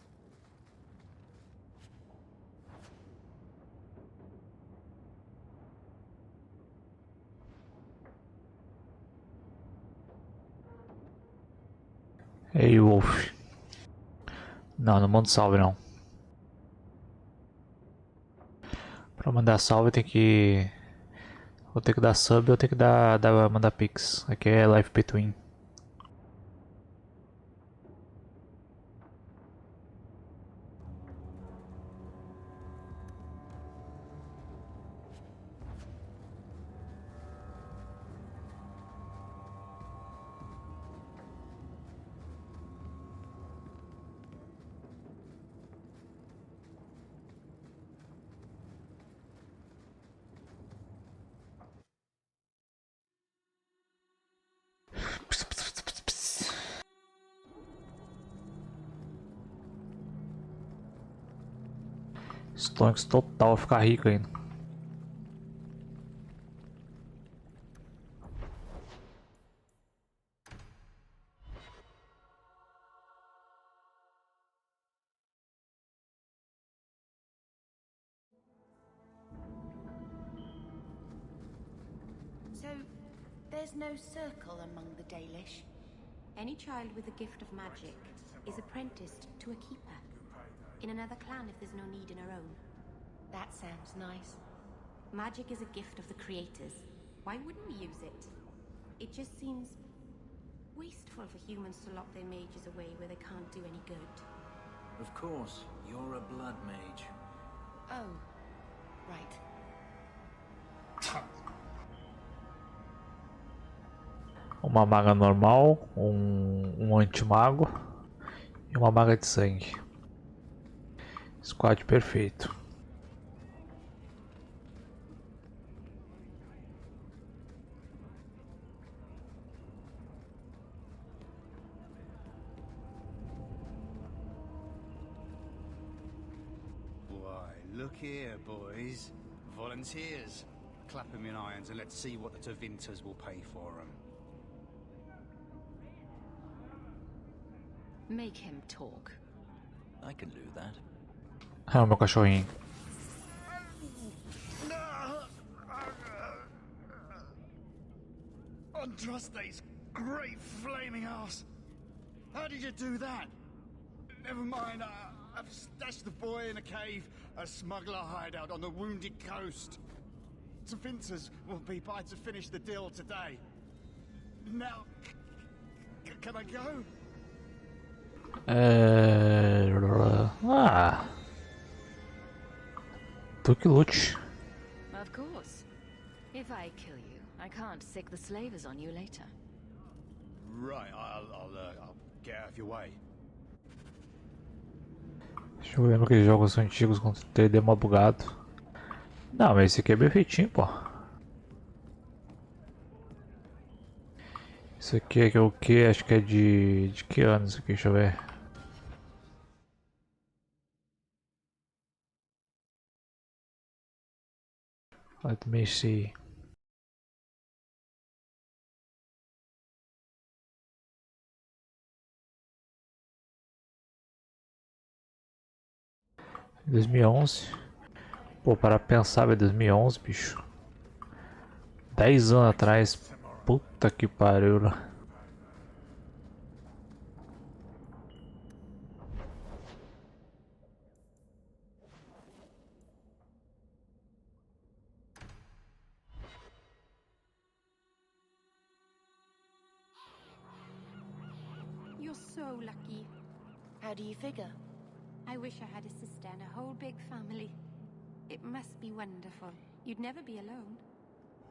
Ei, Wolf. Não, não manda salve não. Pra mandar salve tem que... Vou ter que dar sub ou ter que mandar pix. Aqui é Life Between. Stonks total, ficar rico ainda. So, there's no circle among the Dalish. Any child with a gift of magic is apprenticed to a keeper. In another clan if there's no need in her own. That sounds nice. Magic is a gift of the creators. Why wouldn't we use it? It just seems wasteful for humans to lock their mages away where they can't do any good. Of course, you're a blood mage. Oh, right. uma maga normal, um anti-mago e uma maga de sangue. Squad perfeito. Why, look here, boys. Volunteers. Clap them in irons and let's see what the Tevinters will pay for them. Make him talk. I can do that. É o meu cachorrinho. Andraste's great flaming ass! How did you do that? Never mind, I've stashed the boy in a cave, a smuggler hideout on the Wounded Coast. Tevinters will be by to finish the deal today. Now, can I go? Tu que lute. Of course. If I kill you, I can't sick the slavers on you later. Right, I'll get out of your way. Deixa eu lembrar aqueles jogos antigos com 3D mal bugado. Não, mas esse aqui é bem feitinho, pô. Isso aqui é o que? Acho que é de que ano isso aqui? Deixa eu ver. Let me see. Em 2011. Pô, para pensar, é 2011, bicho. 10 anos atrás. Puta que pariu. You're so lucky. How do you figure? I wish I had a sister and a whole big family. It must be wonderful. You'd never be alone.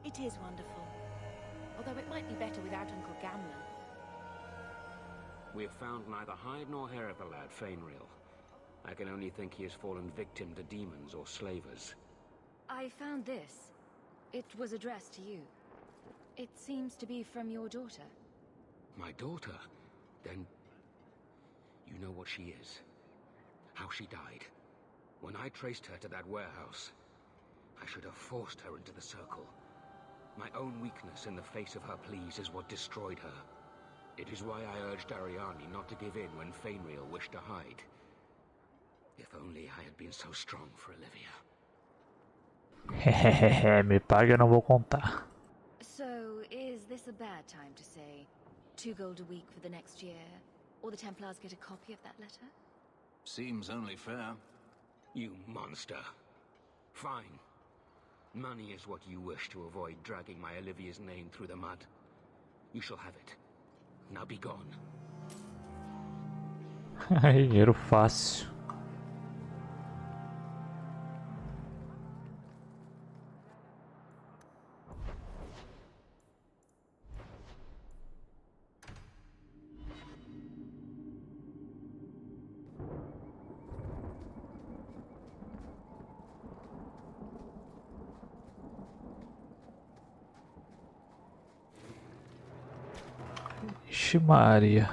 It is wonderful. Although it might be better without Uncle Gamlen. We have found neither hide nor hair of the lad, Fainreal. I can only think he has fallen victim to demons or slavers. I found this. It was addressed to you. It seems to be from your daughter. My daughter? Then you know what she is. How she died. When I traced her to that warehouse, I should have forced her into the circle. My own weakness in the face of her pleas is what destroyed her. It is why I urged Ariani not to give in when Fainreal wished to hide. If only I had been so strong for Olivia. Hehehe, me paga, eu não vou contar. So, is this a bad time to say 2 gold a week for the next year? Or the Templars get a copy of that letter? Seems only fair. You monster. Fine. Money is what you wish to avoid dragging my Olivia's name through the mud. You shall have it. Now be gone. Dinheiro fácil. Ixi Maria.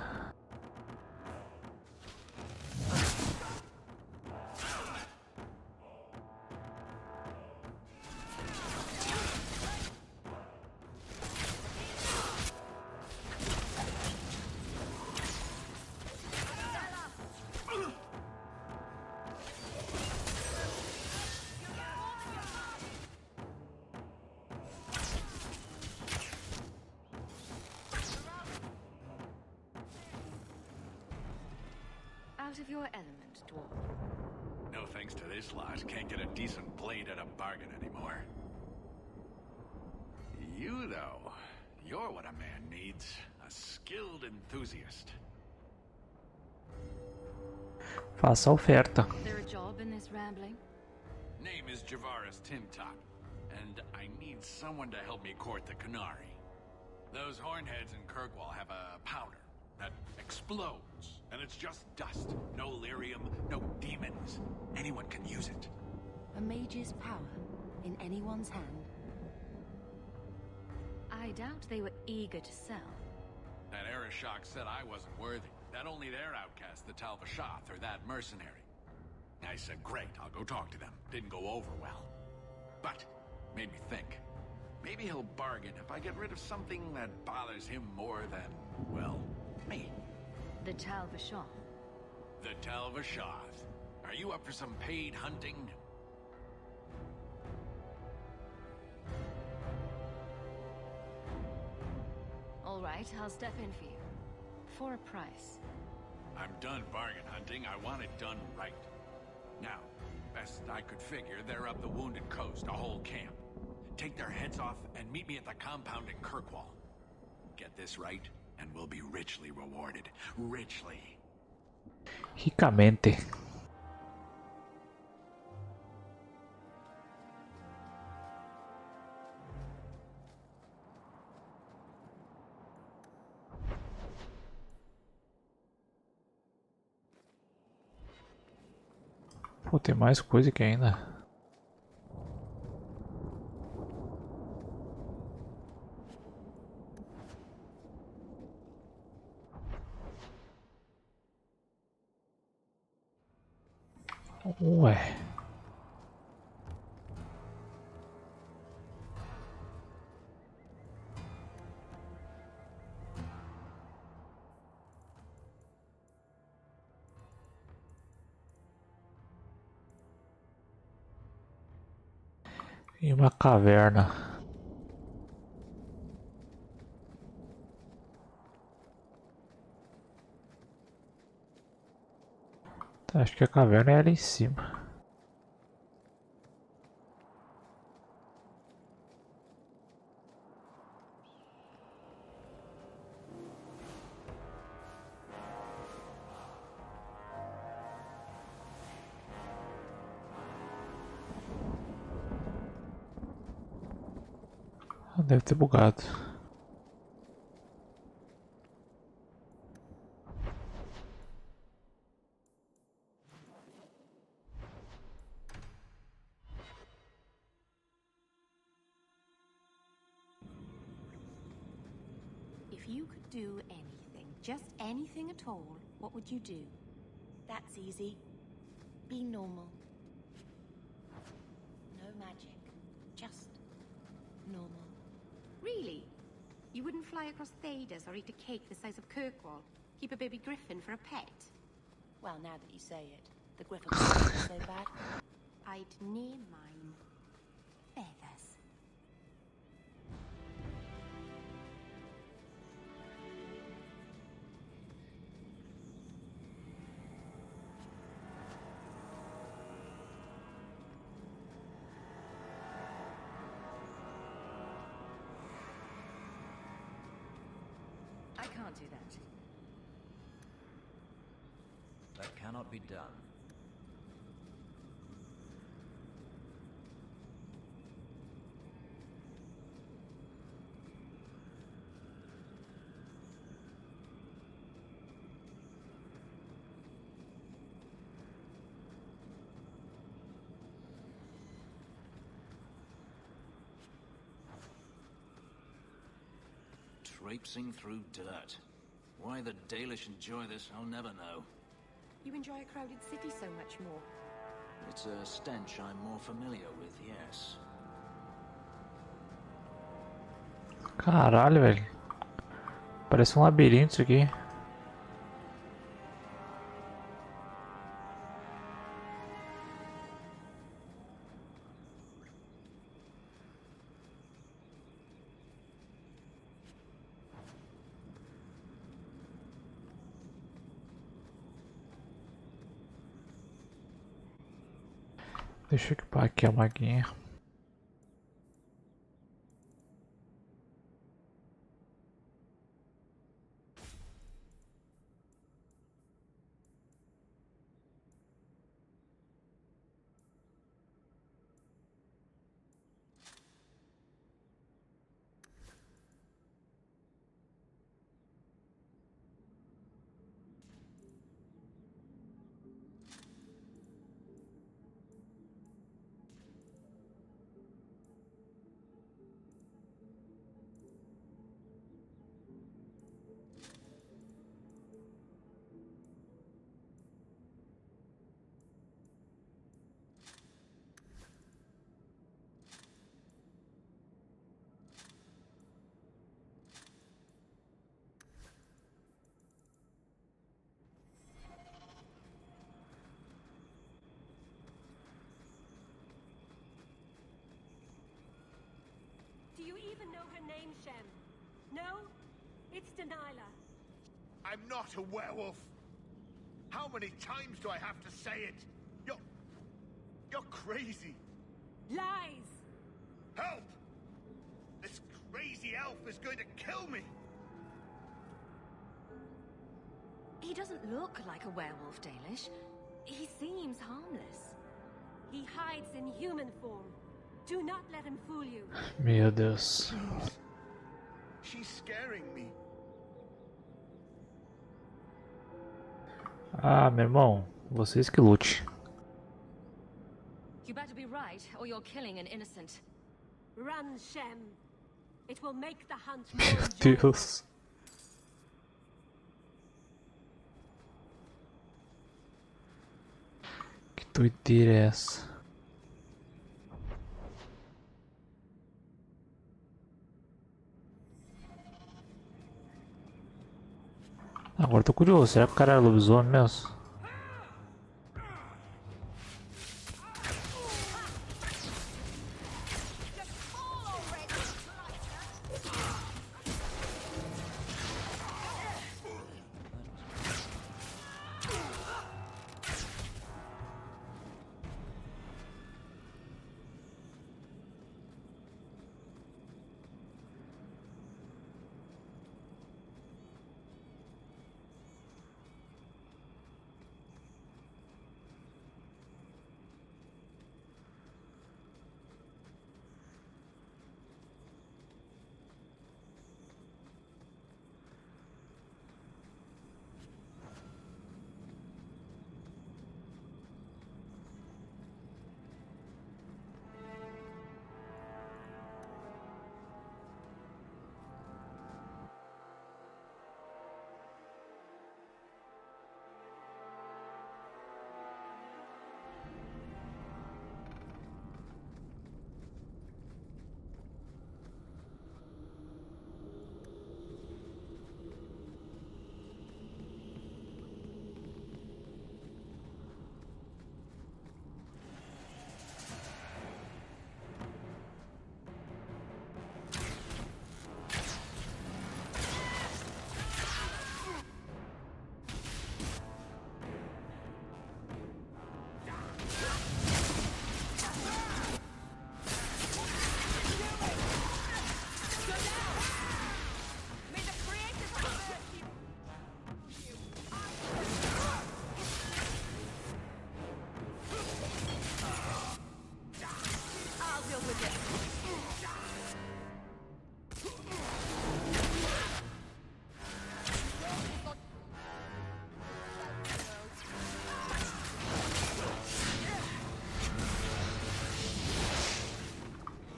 Out of your element, dwarf. No thanks to this lot, can't get a decent blade at a bargain anymore. You, though, you're what a man needs. A skilled enthusiast. Faça a oferta. Is there a job in this rambling? Name is Javaris Timtop, and I need someone to help me court the Canary. Those hornheads in Kirkwall have a powder that explodes, and it's just dust. No lyrium, no demons. Anyone can use it. A mage's power in anyone's hand. I doubt they were eager to sell. That Arishok said I wasn't worthy. That only their outcast, the Talvashath, or that mercenary. I said, great, I'll go talk to them. Didn't go over well. But, made me think. Maybe he'll bargain if I get rid of something that bothers him more than, well, me. The Talvashath. The Talvashath. Are you up for some paid hunting? All right, I'll step in for you. For a price. I'm done bargain hunting. I want it done right. Now, best I could figure, they're up the Wounded Coast, a whole camp. Take their heads off and meet me at the compound in Kirkwall. Get this right, and we'll be richly rewarded. Richly. Ricamente. Pô, tem mais coisa aqui ainda. Ué. Em uma caverna. Acho que a caverna é ali em cima. Deve ter bugado. If you could do anything, just anything at all, what would you do? That's easy. Be normal. No magic. Just normal. Really? You wouldn't fly across Thedas or eat a cake the size of Kirkwall? Keep a baby griffin for a pet? Well, now that you say it, the griffin wasn't so bad. I'd name mine Feathers. I can't do that. That cannot be done. Traipsing through dirt. Why the Dalish enjoy this, I'll never know. You enjoy a crowded city so much more. It's a stench I'm more familiar with, yes. Caralho, velho. Parece um labirinto isso aqui. Deixa eu equipar aqui a maguinha. Shem. No, it's Delilah. I'm not a werewolf. How many times do I have to say it? You're crazy. Lies! Help! This crazy elf is going to kill me. He doesn't look like a werewolf, Dalish. He seems harmless. He hides in human form. Do not let him fool you. Meu Deus. She's scaring me. Ah, meu irmão, vocês que lute. You better be right, or you're killing an innocent. Run, Shem. It will make the hunt more Meu enjoyable. Deus. Que doideira é essa? Agora tô curioso, será que o cara era lobisomem mesmo?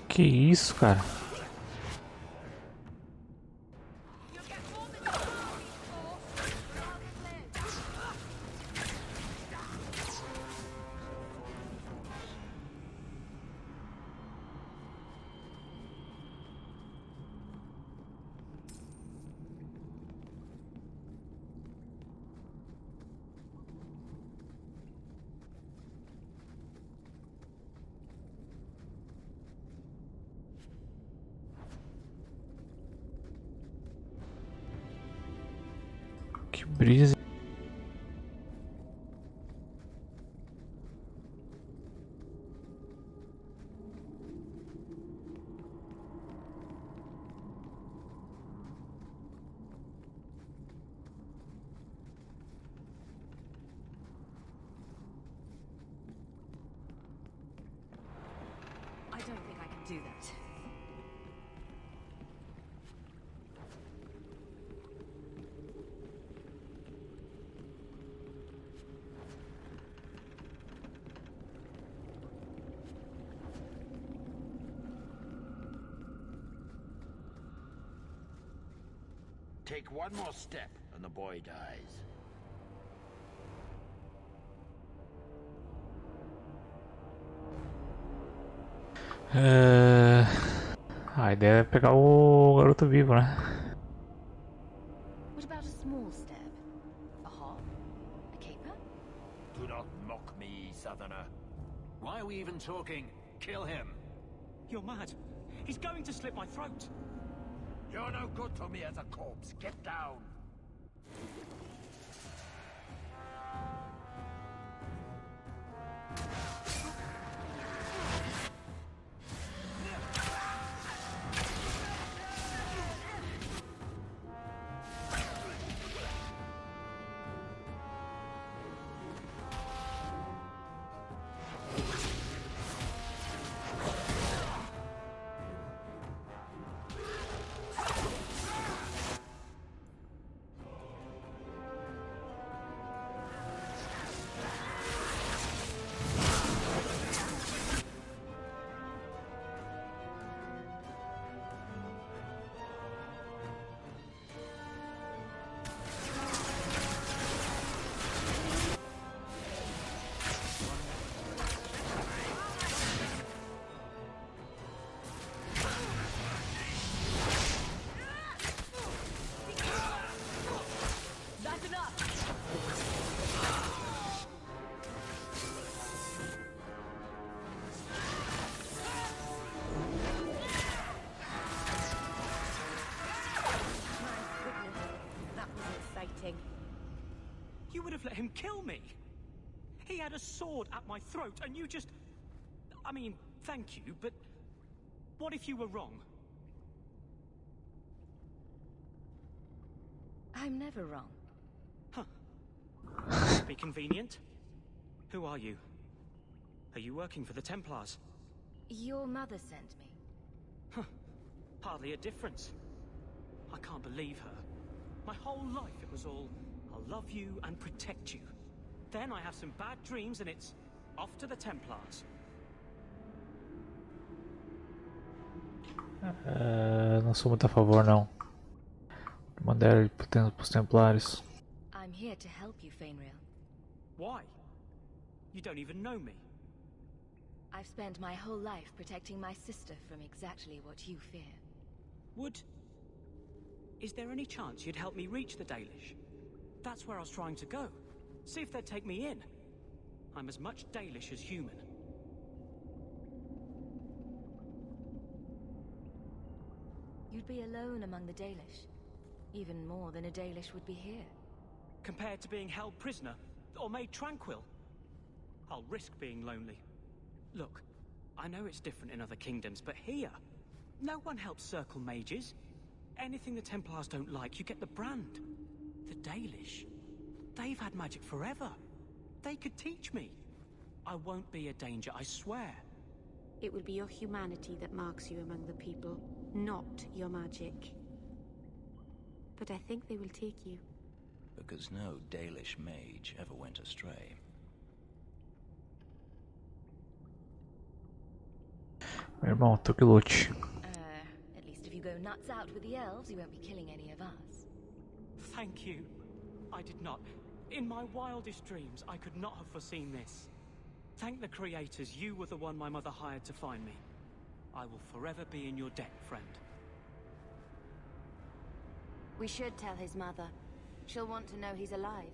Que isso, cara? Que brisa. I don't think I can do that. Take one more step and the boy dies. A ideia é pegar o garoto vivo, né? What about a small step? A hop? A caper? Do not mock me, Southerner. Why are we even talking? Kill him. You're mad. He's going to slit my throat. You're no good to me as a corpse. Get down. You would have let him kill me. He had a sword at my throat, and you just... I mean, thank you, but what if you were wrong? I'm never wrong. Huh. Be convenient. Who are you? Are you working for the Templars? Your mother sent me. Huh. Hardly a difference. I can't believe her. My whole life it was all, I'll love you and protect you. Then I have some bad dreams and it's off to the Templars. Não sou muito a favor, não. Mandar ele pros Templários. I'm here to help you, Fainriel. Why? You don't even know me. I've spent my whole life protecting my sister from exactly what you fear. Is there any chance you'd help me reach the Dalish? That's where I was trying to go. See if they'd take me in. I'm as much Dalish as human. You'd be alone among the Dalish. Even more than a Dalish would be here. Compared to being held prisoner, or made tranquil, I'll risk being lonely. Look, I know it's different in other kingdoms, but here, no one helps circle mages. Anything the Templars don't like, you get the brand. The Dalish, they've had magic forever. They could teach me. I won't be a danger, I swear. It will be your humanity that marks you among the people, not your magic. But I think they will take you. Because no Dalish mage ever went astray. Meu irmão, tu que lute. At least if you go nuts out with the elves, you won't be killing any of us. Thank you. I did not. In my wildest dreams, I could not have foreseen this. Thank the creators, you were the one my mother hired to find me. I will forever be in your debt, friend. We should tell his mother. She'll want to know he's alive.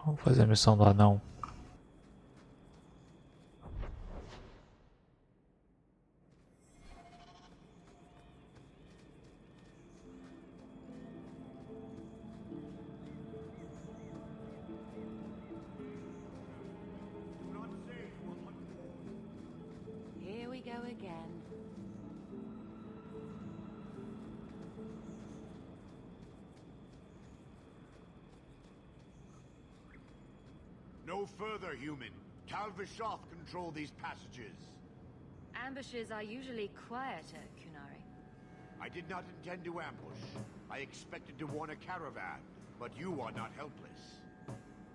Vamos fazer a missão do anão. again. No further, human. Tal Vishoth control these passages. Ambushes are usually quieter, Kunari. I did not intend to ambush. I expected to warn a caravan, but you are not helpless.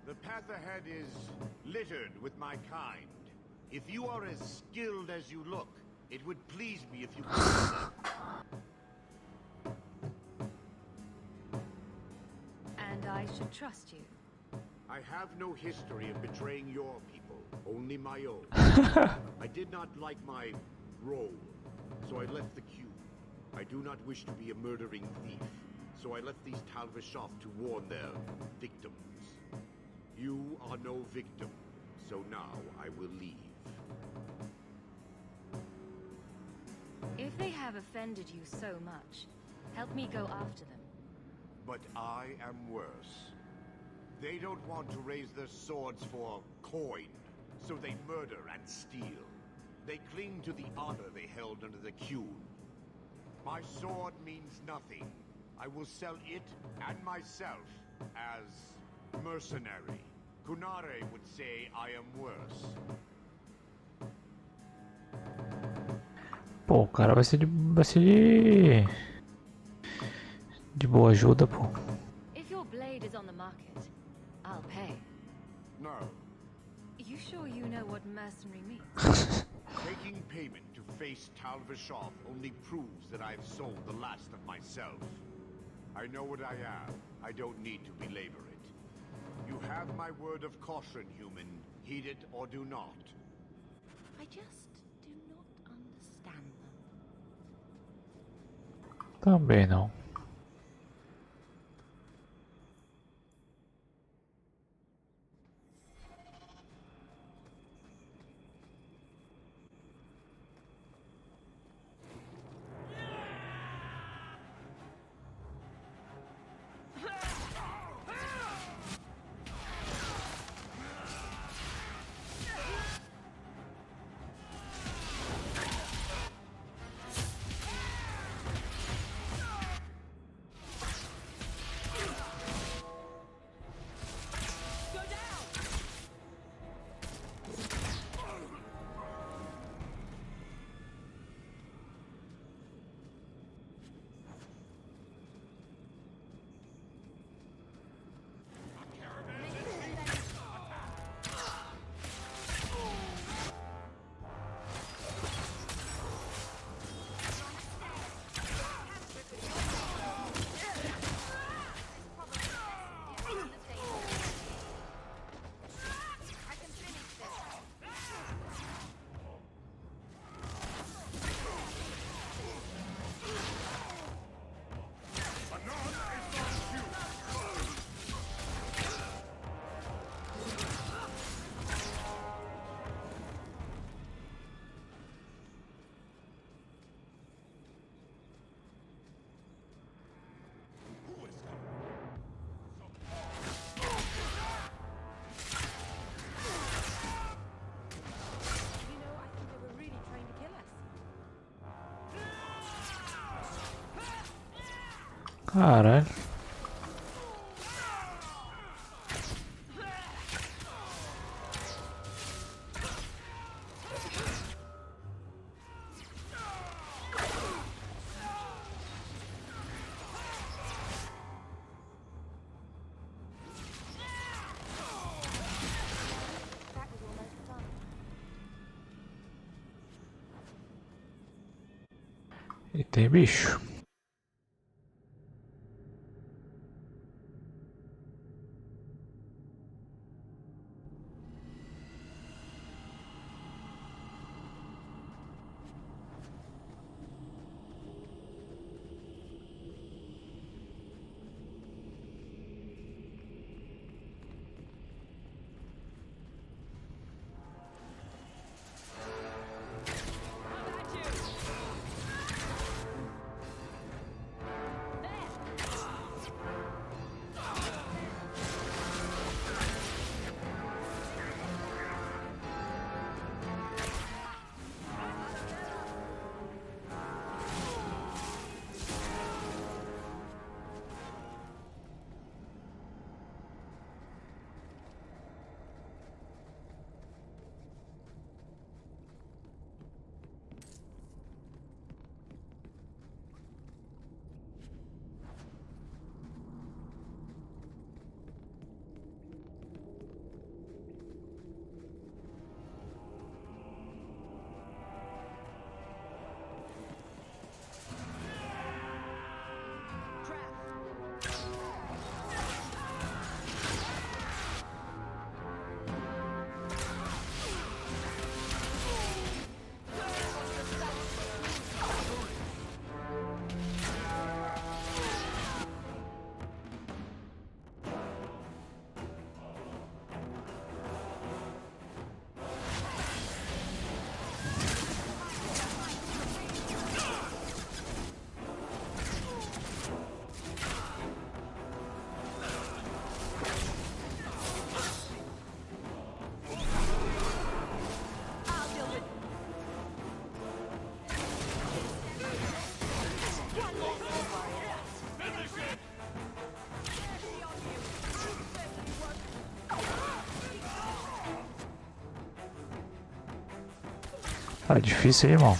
The path ahead is littered with my kind. If you are as skilled as you look, it would please me if you could. And I should trust you. I have no history of betraying your people, only my own. I did not like my role, so I left the queue. I do not wish to be a murdering thief, so I left these Tal Vishoth to warn their victims. You are no victim, so now I will leave. If they have offended you so much, help me go after them. But I am worse. They don't want to raise their swords for coin, so they murder and steal. They cling to the honor they held under the queue. My sword means nothing. I will sell it and myself as mercenary. Kunare would say I am worse. Pô, o cara vai ser de boa ajuda, pô. If your blade is on the market, I'll pay. No. You sure you know what mercenary means? Taking payment to face Tal Vishoth only proves that I've sold the last of myself. I know what I am. I don't need to belabor it. You have my word of caution, human. Heed it or do not. I just do not understand them. Também não. Caralho. E tem bicho. Cara, difícil aí, irmão.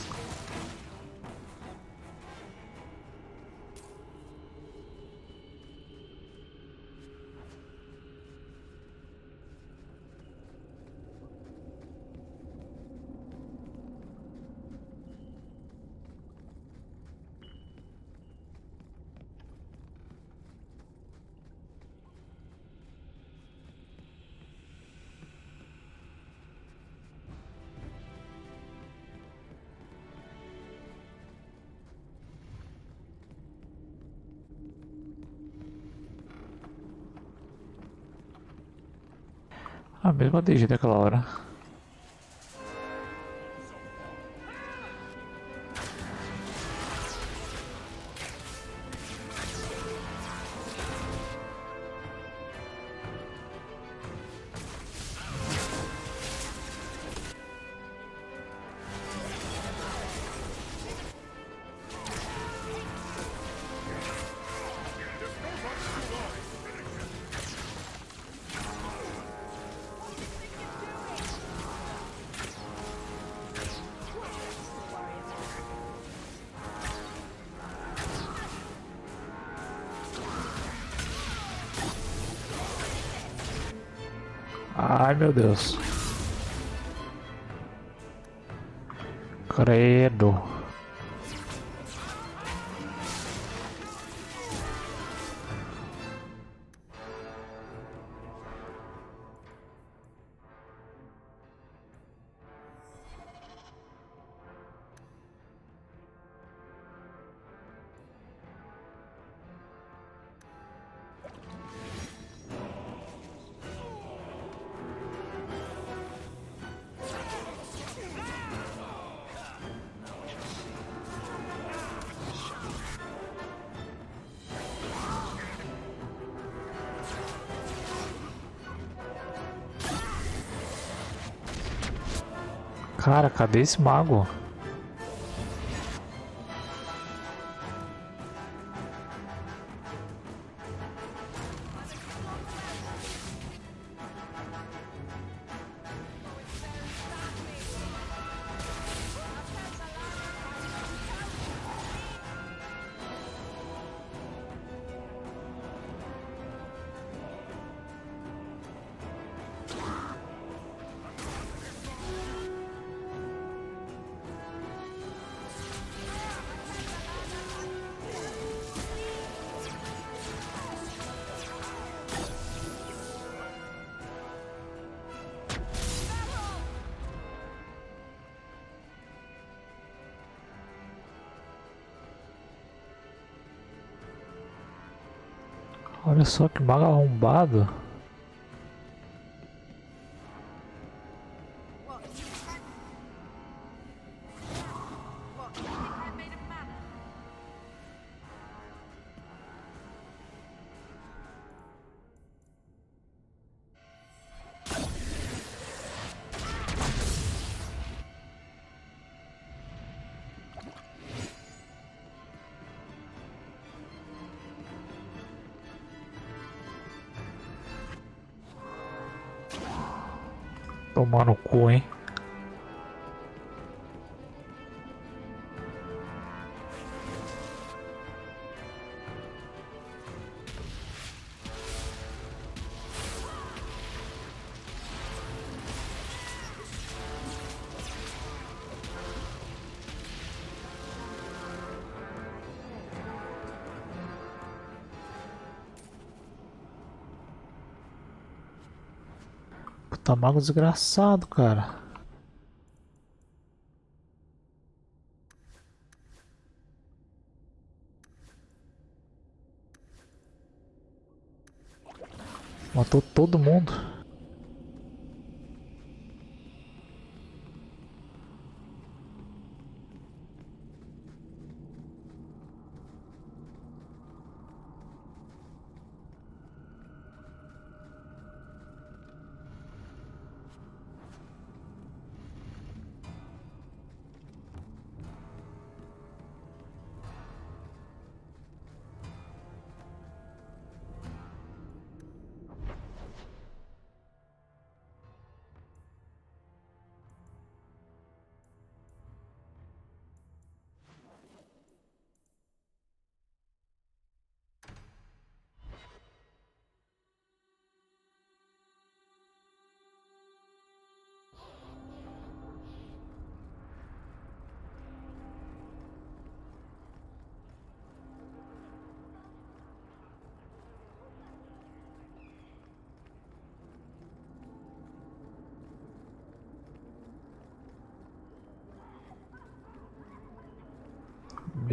A mesma DG daquela hora. Ai, meu Deus. Credo. Cara, cadê esse mago? Olha só que mago arrombado. Tomar no cu, hein? Puta mago desgraçado, cara. Matou todo mundo.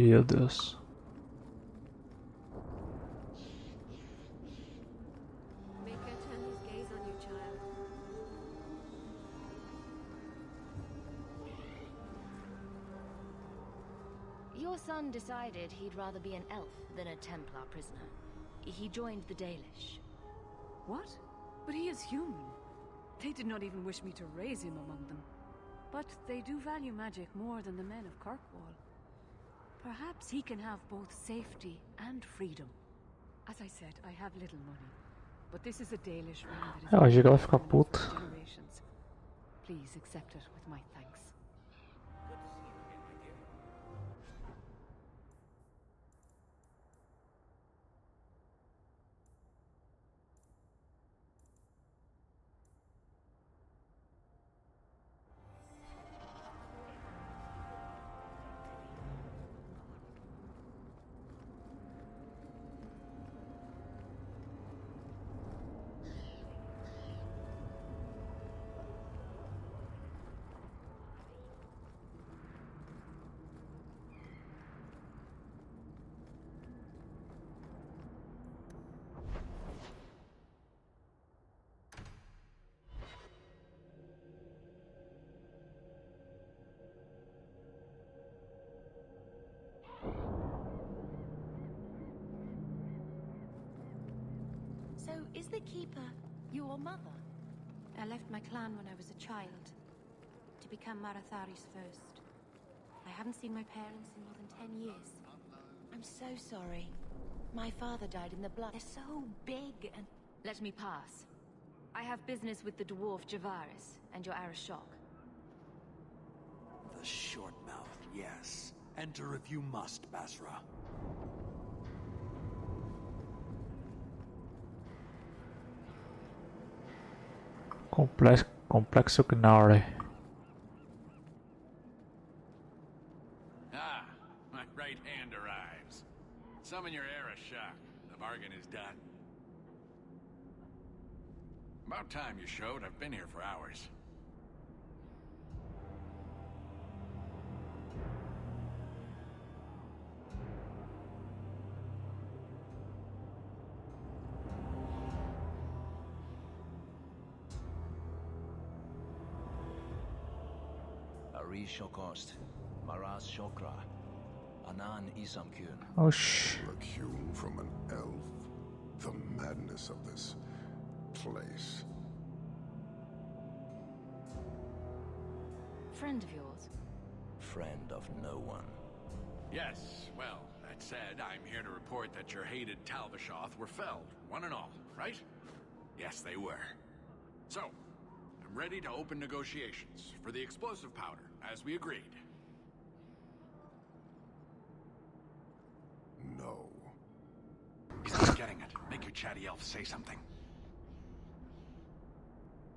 Meu Deus. Make her turn his gaze on you, child. Your son decided he'd rather be an elf than a Templar prisoner. He joined the Dalish. What? But he is human. They did not even wish me to raise him among them. But they do value magic more than the men of Kirkwall. Perhaps he can have both safety and freedom. As I said, I have little money. But this is a Dalish ring that is Eu achei que ela fica known puta. for generations. Please accept it with my thanks. So, is the Keeper your mother? I left my clan when I was a child, to become Marathari's first. I haven't seen my parents in more than 10 years. I'm so sorry. My father died in the blood. They're so big and... Let me pass. I have business with the dwarf Javaris and your Arashok. The short mouth, yes. Enter if you must, Basra. Complexo Gnarly. Ah, my right hand arrives. Summon your Arashok. The bargain is done. About time you showed. I've been here for hours. Ari Shokost, Maras Shokra, Anan Isamkun. Oh shh. Hewn from an elf? The madness of this place. Friend of yours? Friend of no one. Yes, well, that said, I'm here to report that your hated Talvishoth were felled, one and all, right? Yes, they were. So, I'm ready to open negotiations for the explosive powder, as we agreed. No. He's not getting it. Make your chatty elf say something.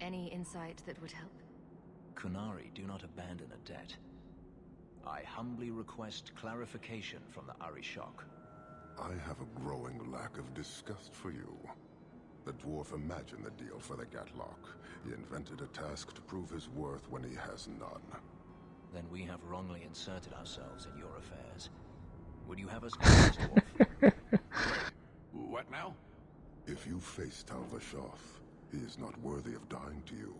Any insight that would help? Kunari do not abandon a debt. I humbly request clarification from the Arishok. I have a growing lack of disgust for you. The dwarf imagined the deal for the Gatlock. He invented a task to prove his worth when he has none. Then we have wrongly inserted ourselves in your affairs. Would you have us go, dwarf? What now? If you face Talvishoth, he is not worthy of dying to you,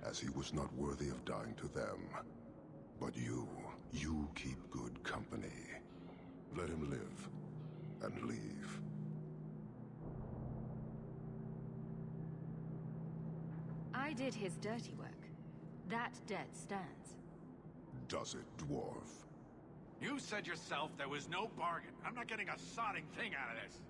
as he was not worthy of dying to them. But you keep good company. Let him live, and leave. I did his dirty work. That debt stands. Does it, dwarf? You said yourself there was no bargain. I'm not getting a sodding thing out of this.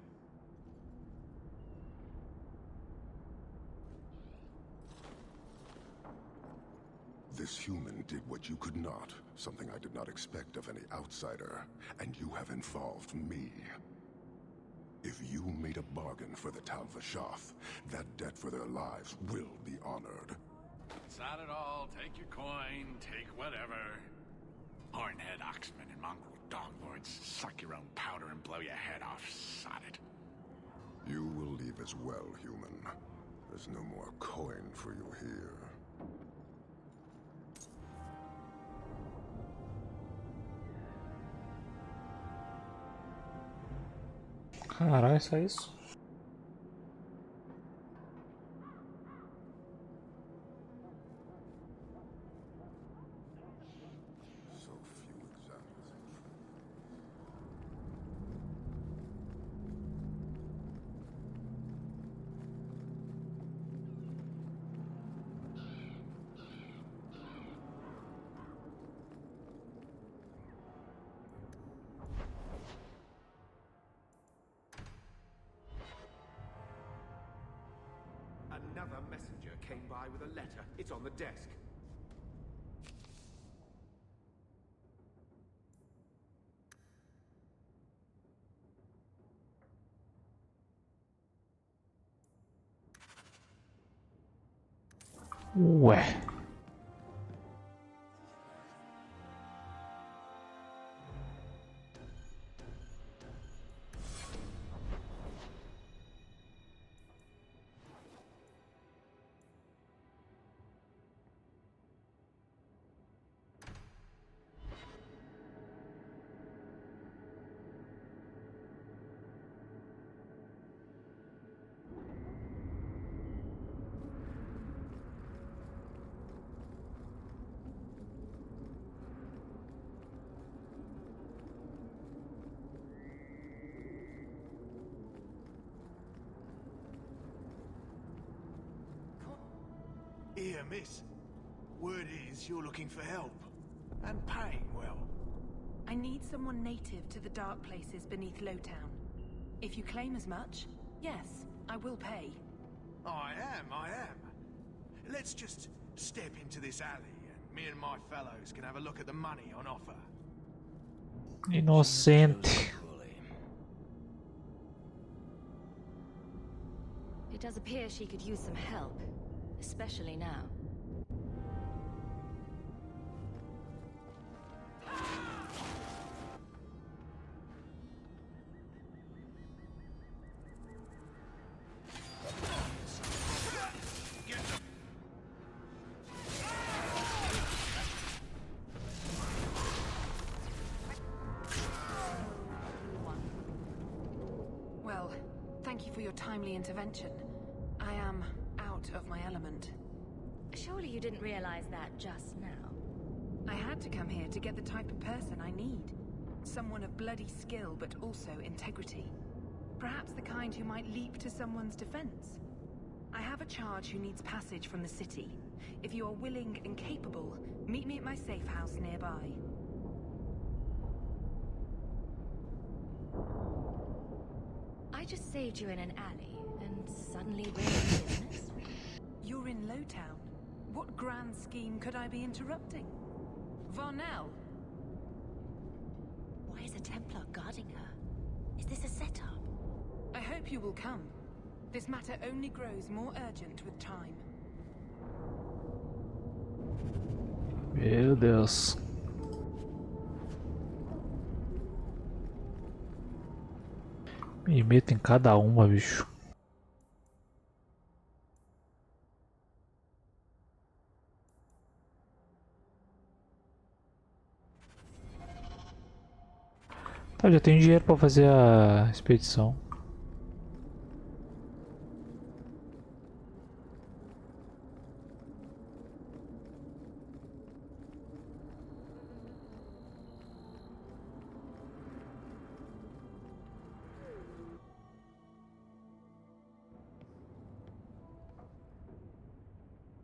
This human did what you could not, something I did not expect of any outsider, and you have involved me. If you made a bargain for the Talvishoth, that debt for their lives will be honored. Sod it all, take your coin, take whatever. Hornhead oxmen and mongrel doglords, suck your own powder and blow your head off, sod it. You will leave as well, human. There's no more coin for you here. Caralho, só isso? Another messenger came by with a letter. It's on the desk. Ué. Here, miss. Word is you're looking for help. And paying well. I need someone native to the dark places beneath Lowtown. If you claim as much, yes, I will pay. I am. Let's just step into this alley and me and my fellows can have a look at the money on offer. Inocente. It does appear she could use some help, especially now. Well, thank you for your timely intervention. I am out of my element. Surely you didn't realize that just now. I had to come here to get the type of person I need. Someone of bloody skill, but also integrity. Perhaps the kind who might leap to someone's defense. I have a charge who needs passage from the city. If you are willing and capable, meet me at my safe house nearby. I just saved you in an alley, and suddenly we're in business? You're in Lowtown. What grand scheme could I be interrupting? Varnell! Why is a Templar guarding her? Is this a setup? I hope you will come. This matter only grows more urgent with time. Meu Deus. Me meto em cada uma, bicho. Tá, já tenho dinheiro pra fazer a expedição.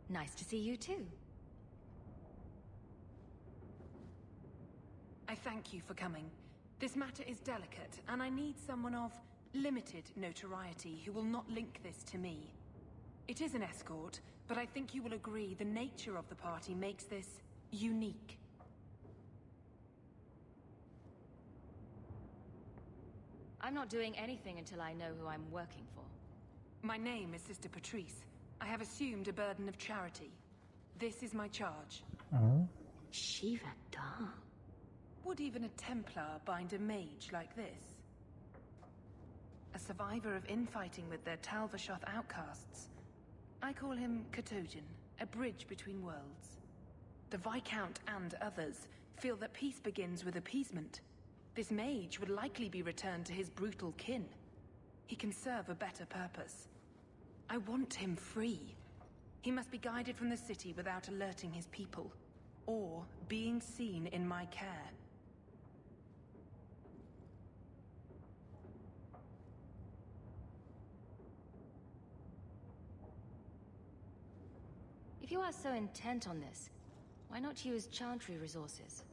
Nice to see you too. I thank you for coming. This matter is delicate, and I need someone of limited notoriety who will not link this to me. It is an escort, but I think you will agree the nature of the party makes this unique. I'm not doing anything until I know who I'm working for. My name is Sister Patrice. I have assumed a burden of charity. This is my charge. Shiva Da. Would even a Templar bind a mage like this? A survivor of infighting with their Talvashoth outcasts. I call him Katojan, a bridge between worlds. The Viscount and others feel that peace begins with appeasement. This mage would likely be returned to his brutal kin. he can serve a better purpose. I want him free. He must be guided from the city without alerting his people, or being seen in my care. If you are so intent on this, why not use Chantry resources?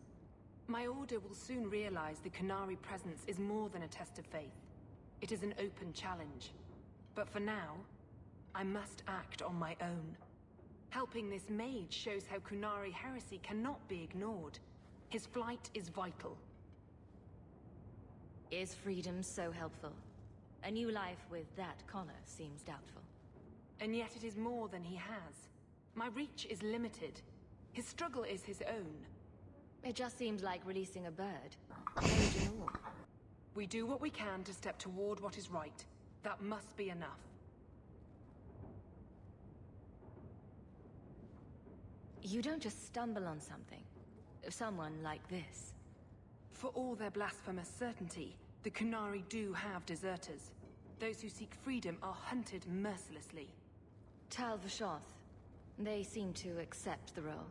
My order will soon realize the Qunari presence is more than a test of faith. It is an open challenge. But for now, I must act on my own. Helping this mage shows how Qunari heresy cannot be ignored. His flight is vital. Is freedom so helpful? A new life with that Connor seems doubtful. And yet it is more than he has. My reach is limited. His struggle is his own. It just seems like releasing a bird, cage and all. We do what we can to step toward what is right. That must be enough. You don't just stumble on something. Someone like this. For all their blasphemous certainty, the Qunari do have deserters. Those who seek freedom are hunted mercilessly. Tal Vashoth. They seem to accept the role.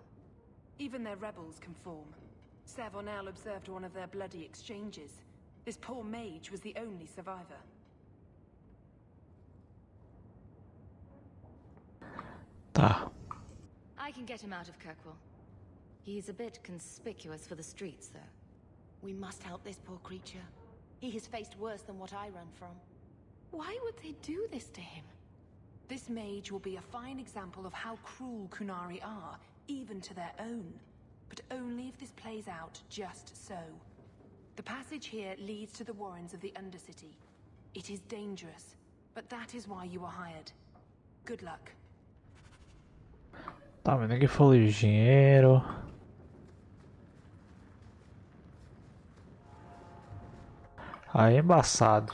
Even their rebels conform. Savonel observed one of their bloody exchanges. This poor mage was the only survivor. Tá. I can get him out of Kirkwall. He's a bit conspicuous for the streets, though. We must help this poor creature. He has faced worse than what I run from. Why would they do this to him? This mage will be a fine example of how cruel Qunari are, even to their own. But only if this plays out just so. The passage here leads to the warrens of the Undercity. It is dangerous, but that is why you were hired. Good luck. Tá, mas ninguém falou de dinheiro. Aí é embaçado.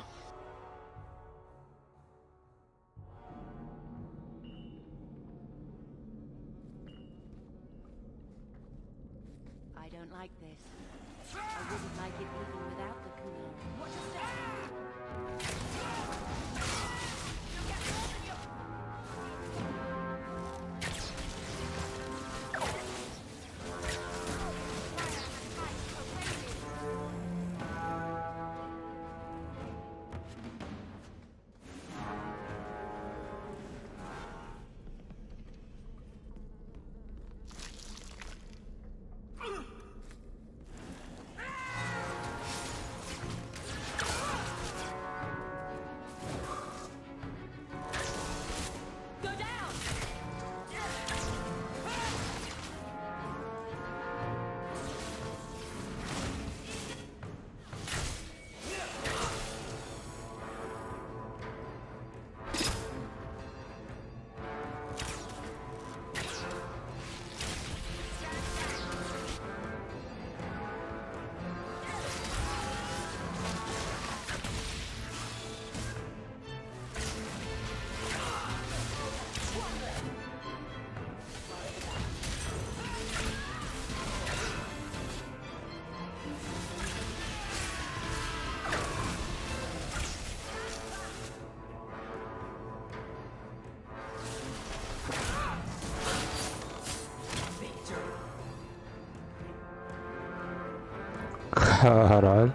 I don't like this. I wouldn't like it even without the Qunari. Watch your step! Caralho.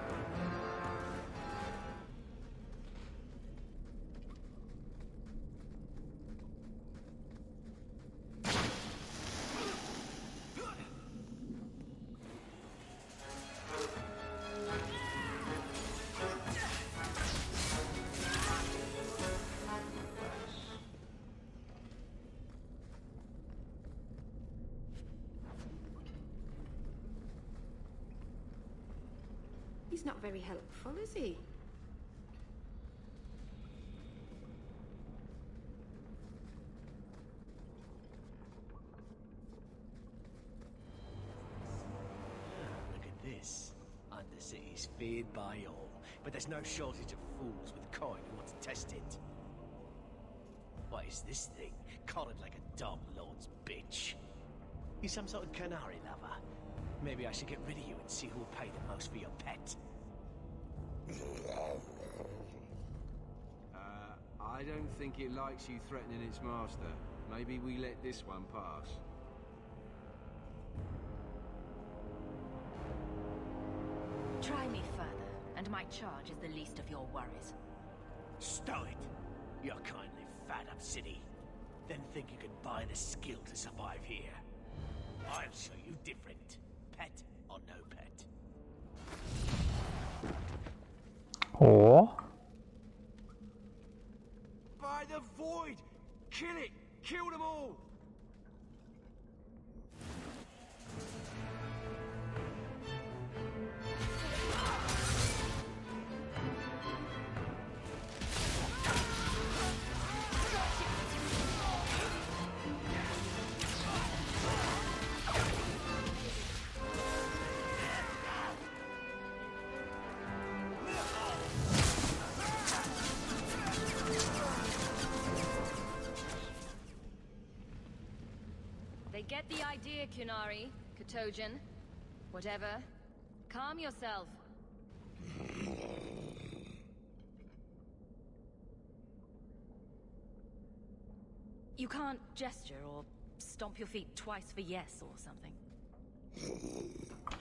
He's not very helpful, is he? Look at this. Undercity's feared by all, but there's no shortage of fools with coin who want to test it. What is this thing? Collared like a dumb lord's bitch. You some sort of Qunari lover? Maybe I should get rid of you and see who'll pay the most for your pet. I don't think it likes you threatening its master. Maybe we let this one pass. Try me further, and my charge is the least of your worries. Stow it! You're kindly fat up city. Then think you can buy the skill to survive here. I'll show you different. Pet or no pet. Oh. By the void! Kill it! Kill them all! They get the idea, Kunari, Katojan. Whatever. Calm yourself. You can't gesture or stomp your feet twice for yes or something.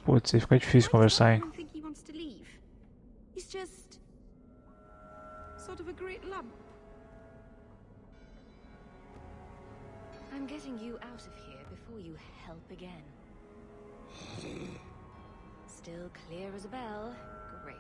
Putz, aí fica difícil conversar, hein? I don't think he wants to leave. He's just sort of a great lump. I'm getting you out of here before you help again. Still clear as a bell. Great.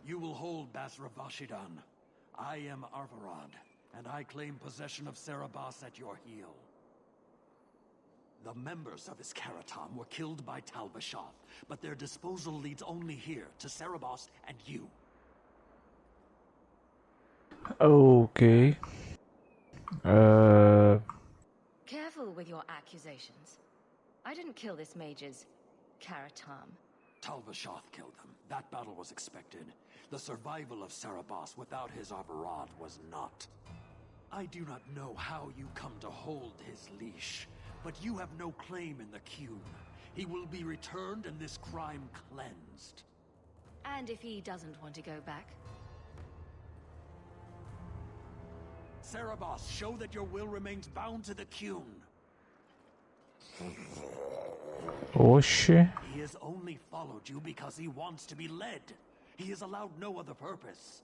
You will hold Basra Vashidan. I am Arvarad, and I claim possession of Serabas at your heel. The members of Iskaratam were killed by Tal-Vashath, but their disposal leads only here, to Serabas and you. Okay. Careful with your accusations. I didn't kill this mage's Karatam. Tal-Vashath killed them. That battle was expected. The survival of Serabas without his Arvarad was not. I do not know how you come to hold his leash, but you have no claim in the Qun. He will be returned and this crime cleansed. And if he doesn't want to go back? Serabas, show that your will remains bound to the Qun. Oxê. He has only followed you because he wants to be led. He has allowed no other purpose.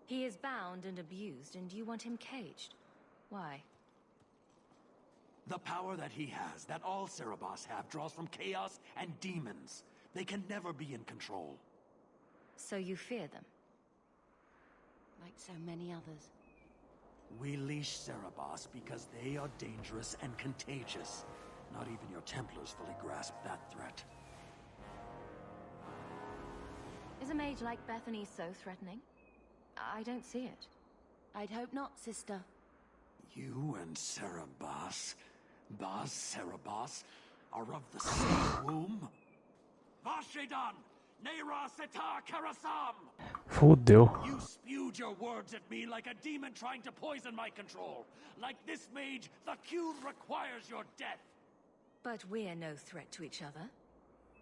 He is bound and abused, and you want him caged. Why? The power that he has, that all Serabas have, draws from chaos and demons. They can never be in control. So you fear them? Like so many others. We leash Serabas because they are dangerous and contagious. Not even your Templars fully grasp that threat. Is a mage like Bethany so threatening? I don't see it. I'd hope not, sister. You and Serabas, Baz Serabas, are of the same womb? Vashidan! Neira Setar Karasam! Fudeu. You spewed your words at me like a demon trying to poison my control. Like this mage, the Qun requires your death. But we're no threat to each other.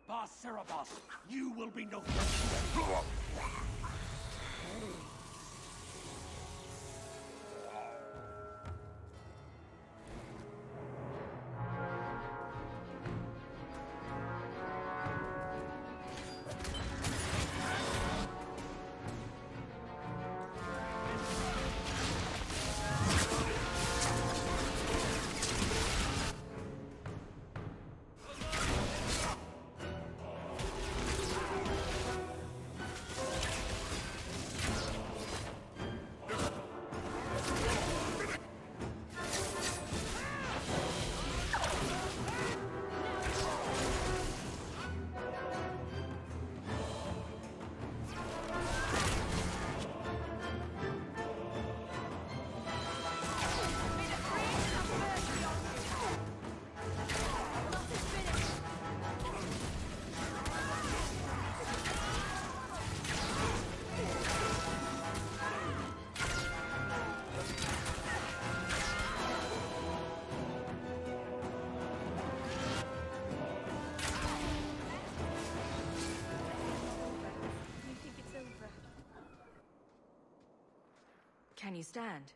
Baz Serabas, you will be no threat. Can you stand?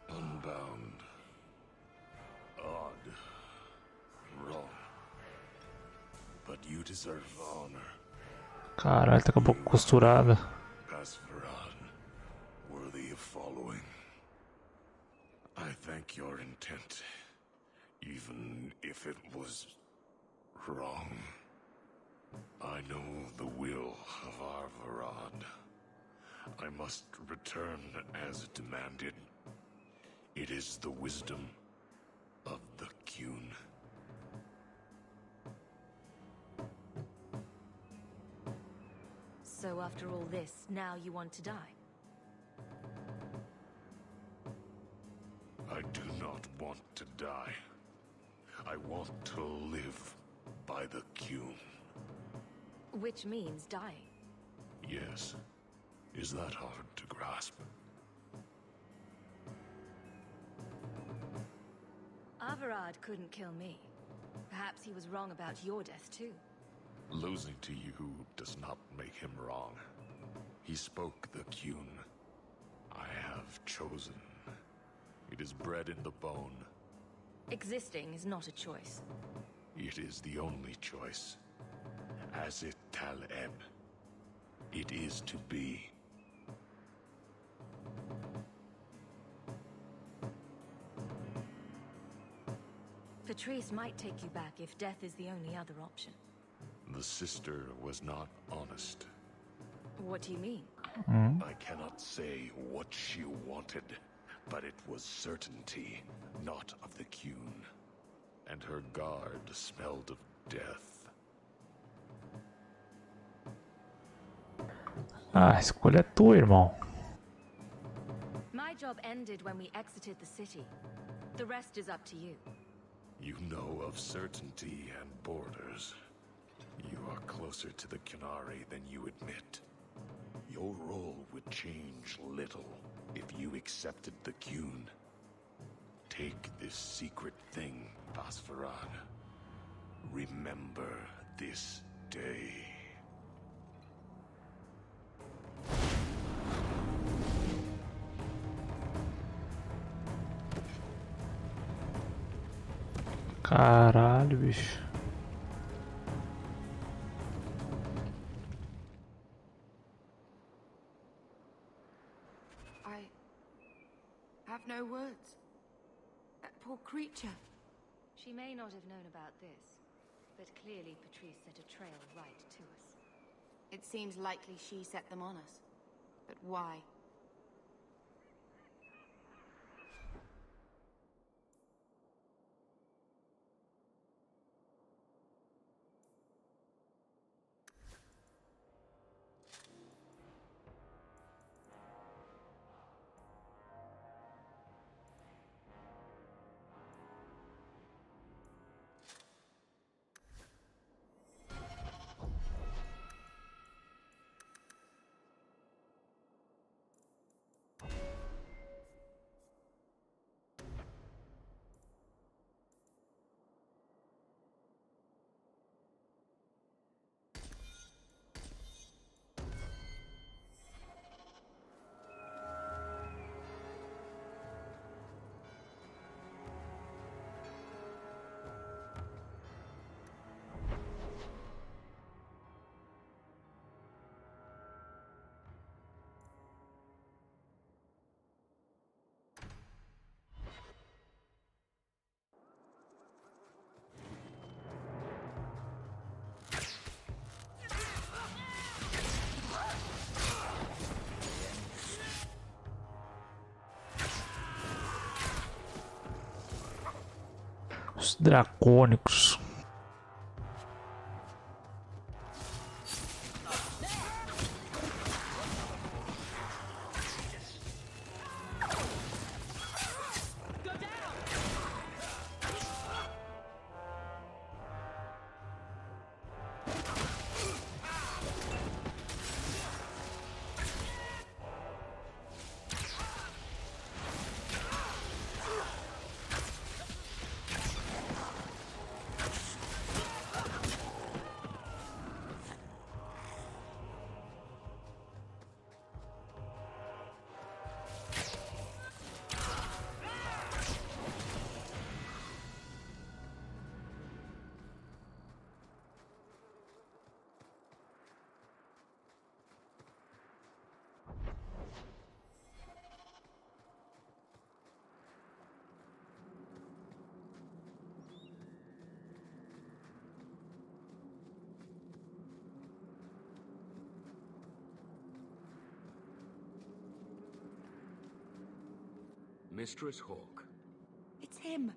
Unbound. Odd. Wrong. But you deserve honor. Caralho, tá com a boca costurada. Worthy of following. I thank your intent, even if it was wrong. I know the will of Arvarad. I must return as demanded. It is the wisdom of the Qun. So after all this, now you want to die? I do not want to die. I want to live by the Qun. Which means dying. Yes. Is that hard to grasp? Arvarad couldn't kill me. Perhaps he was wrong about your death too. Losing to you does not make him wrong. He spoke the Qun. I have chosen. It is bred in the bone. Existing is not a choice. It is the only choice. As it Taleb. It is to be. Patrice might take you back if death is the only other option. The sister was not honest. What do you mean? I cannot say what she wanted, but it was certainty, not of the Qun. And her guard smelled of death. Ah, a escolha é tua, irmão. My job ended when we exited the city. The rest is up to you. You know of certainty and borders. You are closer to the Qunari than you admit. Your role would change little if you accepted the Qun. Take this secret thing, Basfarad. Remember this day. Caralho, bicho. I have no words. That poor creature. She may not have known about this, but clearly Patrice set a trail right to us. It seems likely she set them on us. But why? Os dracônicos. Mistress Hawk. It's him.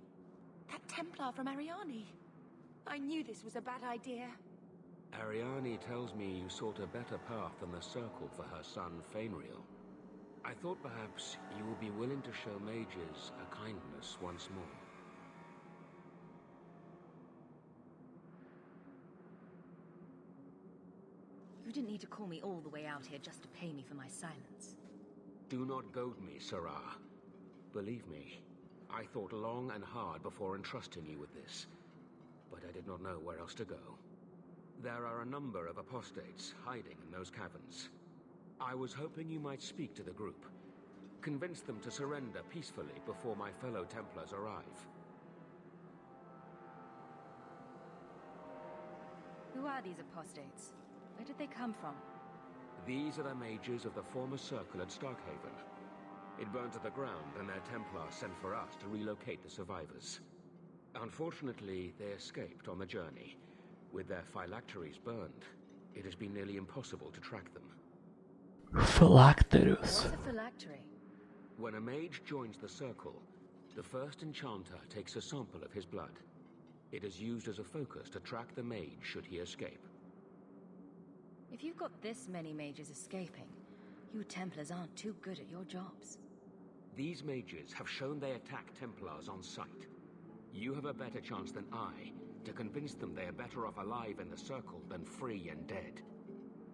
That Templar from Ariani. I knew this was a bad idea. Ariani tells me you sought a better path than the Circle for her son, Fainriel. I thought perhaps you would be willing to show mages a kindness once more. You didn't need to call me all the way out here just to pay me for my silence. Do not goad me, Sarah. Believe me, I thought long and hard before entrusting you with this, but I did not know where else to go. There are a number of apostates hiding in those caverns. I was hoping you might speak to the group. Convince them to surrender peacefully before my fellow Templars arrive. Who are these apostates? Where did they come from? These are the mages of the former Circle at Starkhaven. It burned to the ground, and their Templars sent for us to relocate the survivors. Unfortunately, they escaped on the journey. With their phylacteries burned, it has been nearly impossible to track them. Phylacteries. What's a phylactery? When a mage joins the Circle, the first enchanter takes a sample of his blood. It is used as a focus to track the mage should he escape. If you've got this many mages escaping, you Templars aren't too good at your jobs. These mages have shown they attack Templars on sight. You have a better chance than I to convince them they are better off alive in the Circle than free and dead.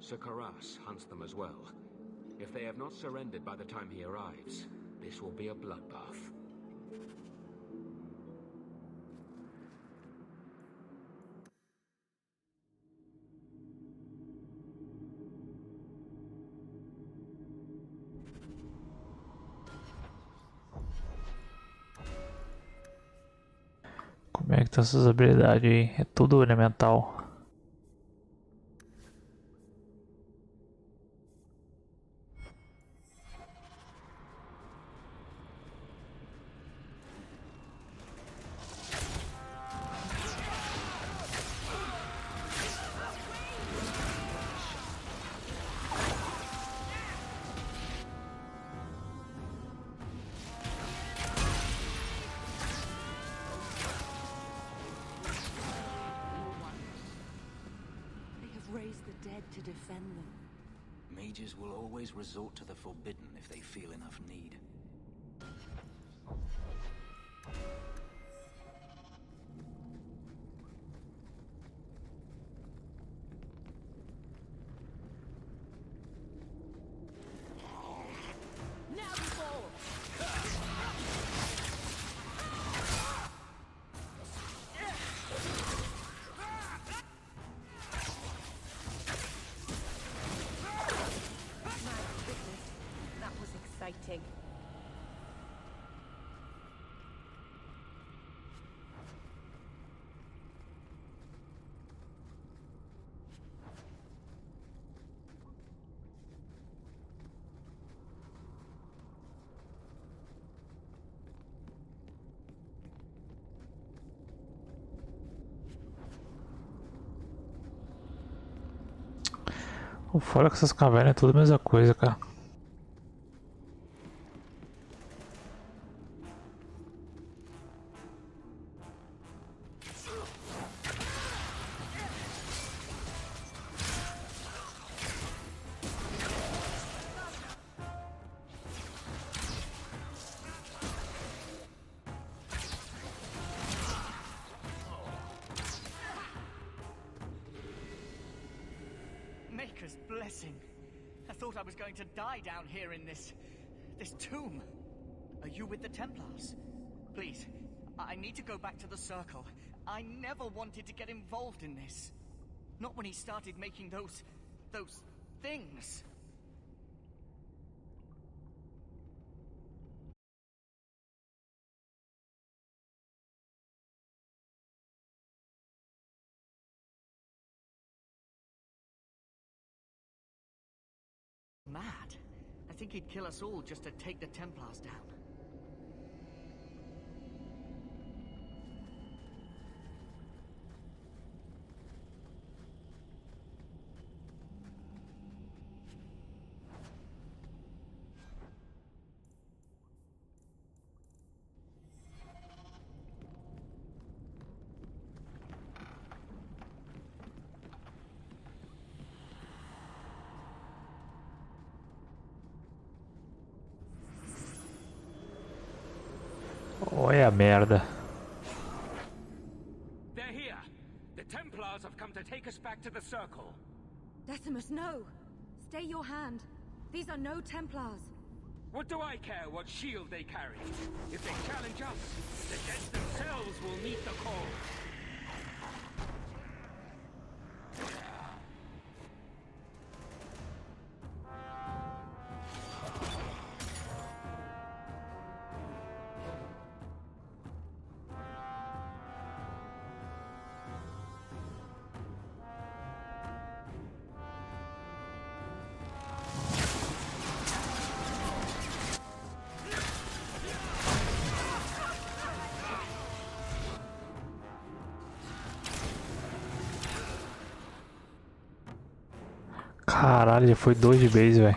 Sir Karas hunts them as well. If they have not surrendered by the time he arrives, this will be a bloodbath. Como é que tá essas habilidades aí? É tudo elemental. Raised the dead to defend them. Mages will always resort to the forbidden if they feel enough need. Exciting. O fora que essas cavernas é tudo a mesma coisa, cara. Maker's blessing. I thought I was going to die down here in this tomb. Are you with the Templars? Please, I need to go back to the Circle. I never wanted to get involved in this. Not when he started making those things. Mad. I think he'd kill us all just to take the Templars down. merda. They're here. The Templars have come to take us back to the Circle. Decimus, no! Stay your hand. These are no Templars. What do I care what shield they carry? If they challenge us, the dead themselves will meet the call. Caralho, ele foi 2 de base, velho.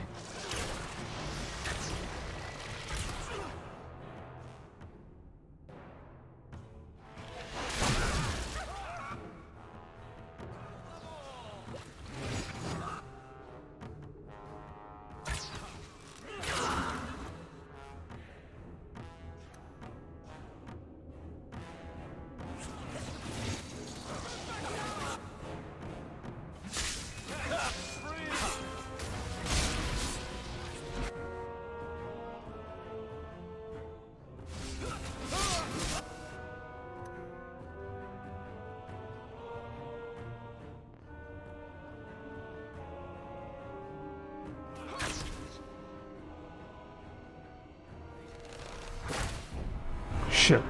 Shit.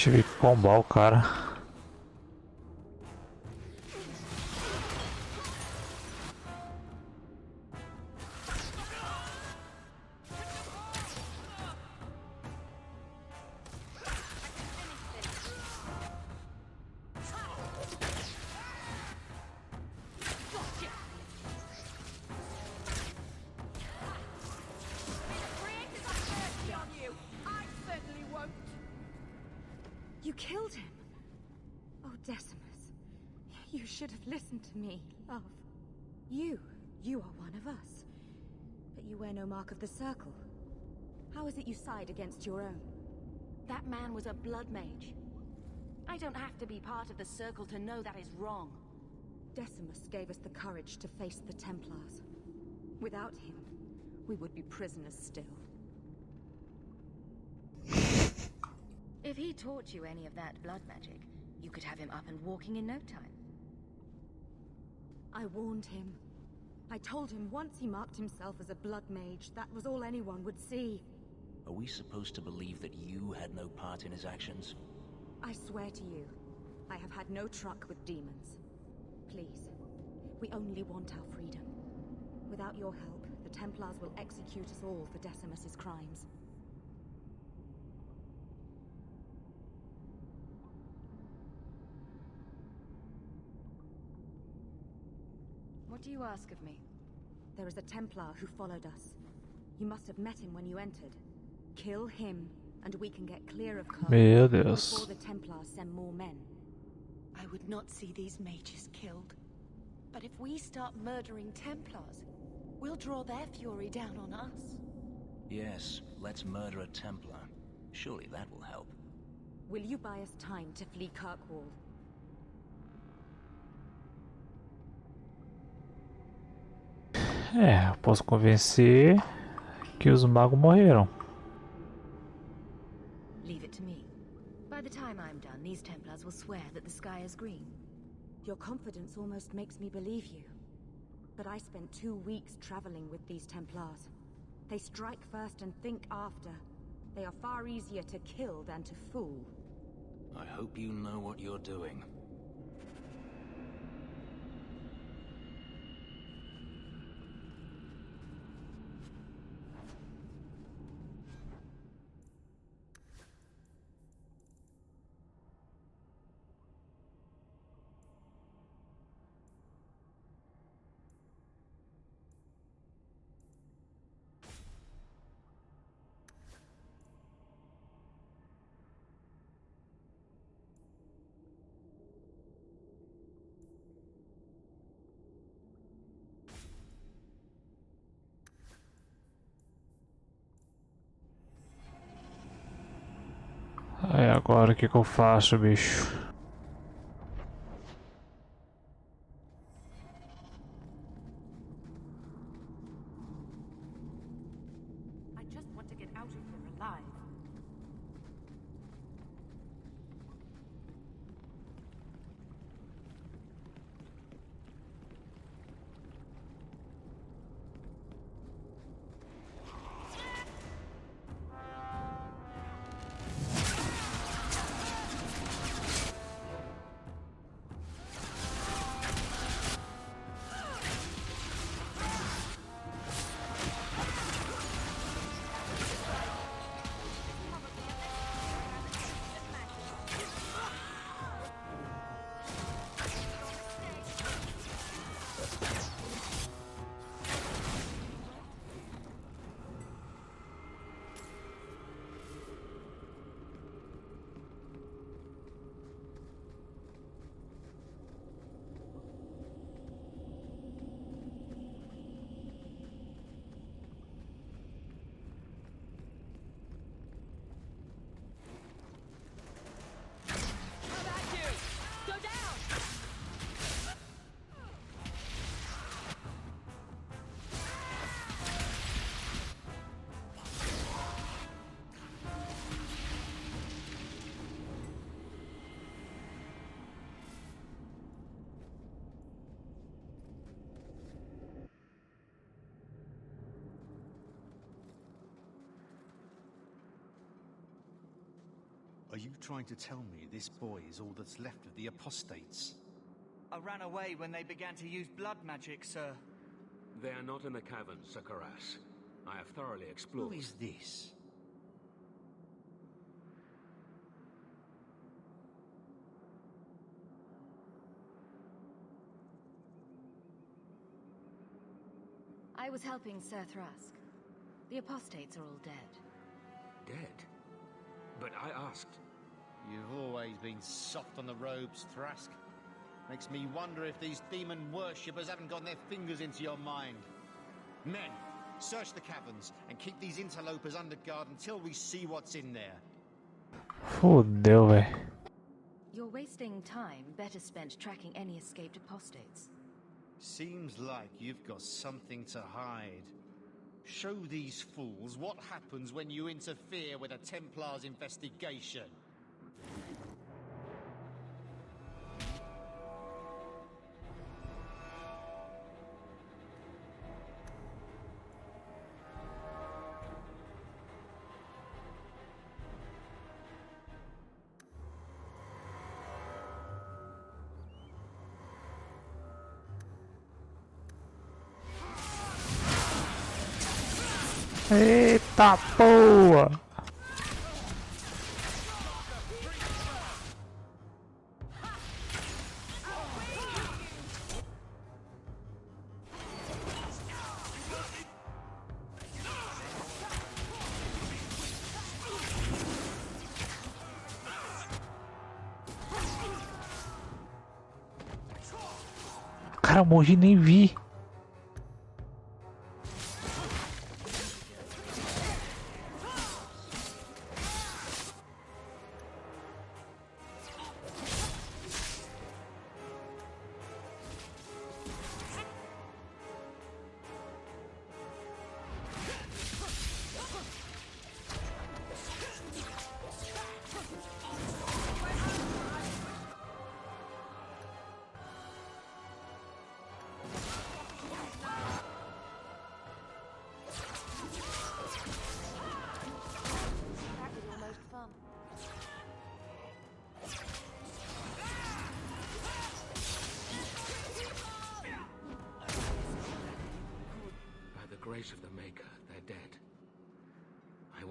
Tive que combar o cara. You killed him! Oh, Decimus. You should have listened to me, love. You are one of us. But you wear no mark of the Circle. How is it you side against your own? That man was a blood mage. I don't have to be part of the Circle to know that is wrong. Decimus gave us the courage to face the Templars. Without him, we would be prisoners still. If he taught you any of that blood magic, you could have him up and walking in no time. I warned him. I told him once he marked himself as a blood mage, that was all anyone would see. Are we supposed to believe that you had no part in his actions? I swear to you, I have had no truck with demons. Please, we only want our freedom. Without your help, the Templars will execute us all for Decimus's crimes. What do you ask of me? There is a Templar who followed us. You must have met him when you entered. Kill him, and we can get clear of Kirk Meu Deus. before the Templars send more men. I would not see these mages killed. But if we start murdering Templars, we'll draw their fury down on us. Yes, let's murder a Templar. Surely that will help. Will you buy us time to flee Kirkwall? É, eu posso convencer que os magos morreram. Leave it to me. By the time I'm done, these Templars will swear that the sky is green. Your confidence almost makes me believe you. But I spent 2 weeks traveling with these Templars. They strike first and think after. They are far easier to kill than to fool. I hope you know what you're doing. Aí agora o que eu faço, bicho? I just want to get out of here alive. Are you trying to tell me this boy is all that's left of the apostates? I ran away when they began to use blood magic, sir. They are not in the caverns, Sakaras. I have thoroughly explored. Who is this? I was helping Sir Thrusk. The apostates are all dead. Dead? But I asked. You've always been soft on the robes, Thrusk. Makes me wonder if these demon worshippers haven't gotten their fingers into your mind. Men, search the caverns and keep these interlopers under guard until we see what's in there. Fudeu, velho. You're wasting time better spent tracking any escaped apostates. Seems like you've got something to hide. Show these fools what happens when you interfere with a Templar's investigation. Eita porra! Cara, morri nem vi.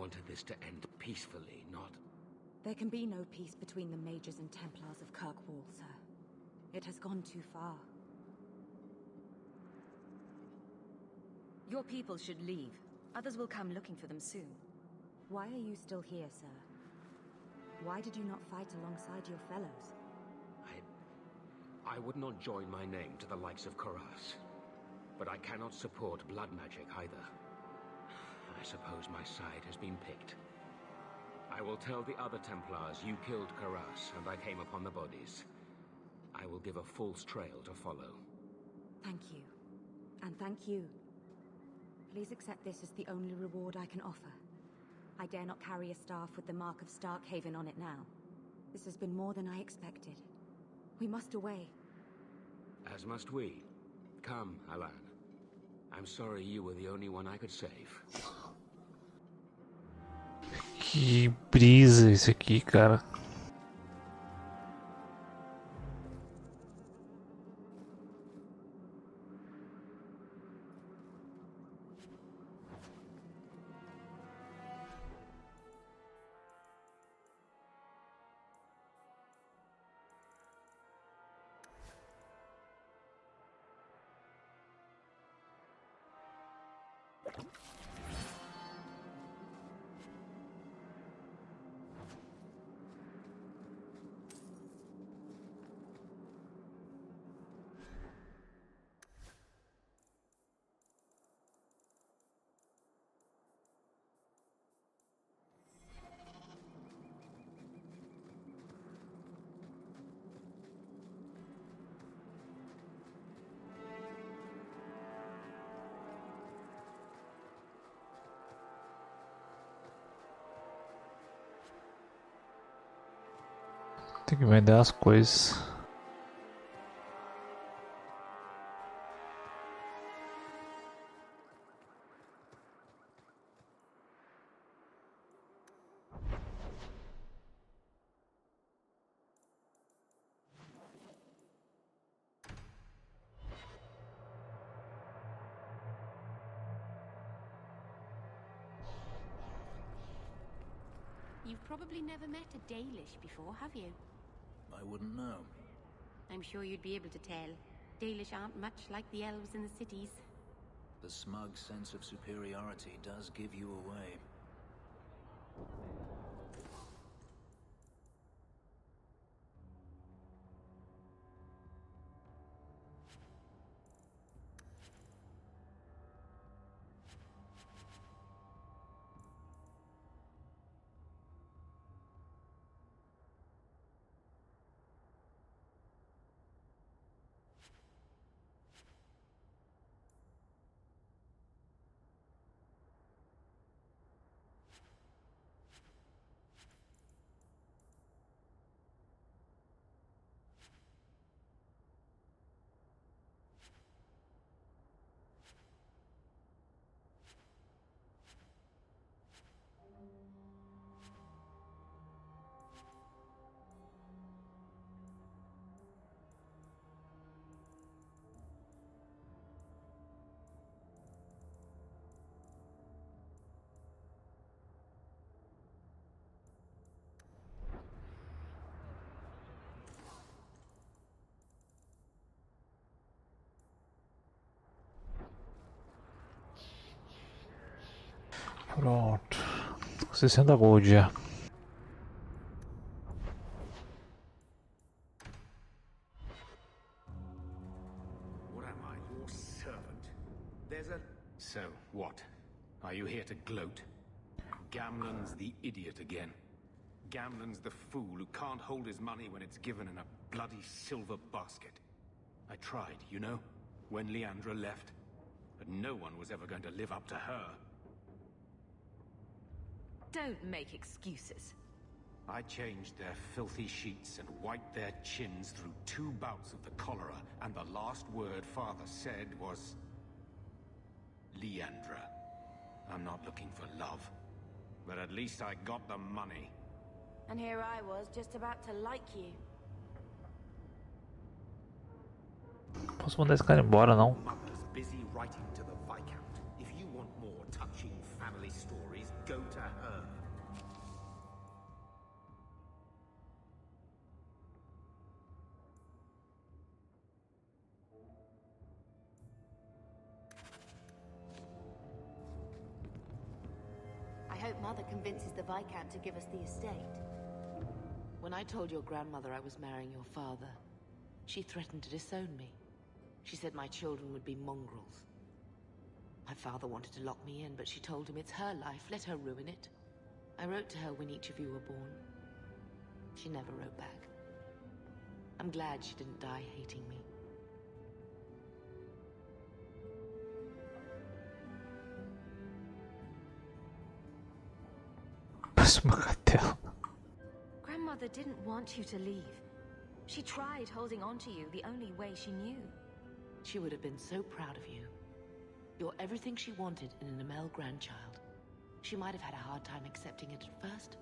wanted this to end peacefully, not... There can be no peace between the Mages and Templars of Kirkwall, sir. It has gone too far. Your people should leave. Others will come looking for them soon. Why are you still here, sir? Why did you not fight alongside your fellows? I would not join my name to the likes of Karas. But I cannot support blood magic either. I suppose my side has been picked. I will tell the other Templars you killed Karas and I came upon the bodies. I will give a false trail to follow. Thank you. And thank you. Please accept this as the only reward I can offer. I dare not carry a staff with the mark of Starkhaven on it now. This has been more than I expected. We must away. As must we. Come, Alan. I'm sorry you were the only one I could save. Que brisa esse aqui, cara. Tem que vender as coisas. You've probably never met a Dalish before, have you? I wouldn't know. I'm sure you'd be able to tell. Dalish aren't much like the elves in the cities. The smug sense of superiority does give you away. Pronto. 60 gold já. What am I, your servant? There's a... So, what? Are you here to gloat? Gamlen's the idiot again. Gamlen's the fool who can't hold his money when it's given in a bloody silver basket. I tried, you know, when Leandra left. But no one was ever going to live up to her. Don't make excuses. I changed their filthy sheets and wiped their chins through 2 bouts of the cholera, and the last word Father said was... Leandra. I'm not looking for love, but at least I got the money. And here I was, just about to like you. Posso mandar esse cara embora, não? Mother's busy writing to the Viscount. If you want more touching family stories, go to her. I hope Mother convinces the Viscount to give us the estate. When I told your grandmother I was marrying your father, she threatened to disown me. She said my children would be mongrels. My father wanted to lock me in, but she told him it's her life, let her ruin it. I wrote to her when each of you were born. She never wrote back. I'm glad she didn't die hating me. Grandmother didn't want you to leave. She tried holding on to you the only way she knew. She would have been so proud of you. You're everything she wanted in an Amel grandchild. She might have had a hard time accepting it at first,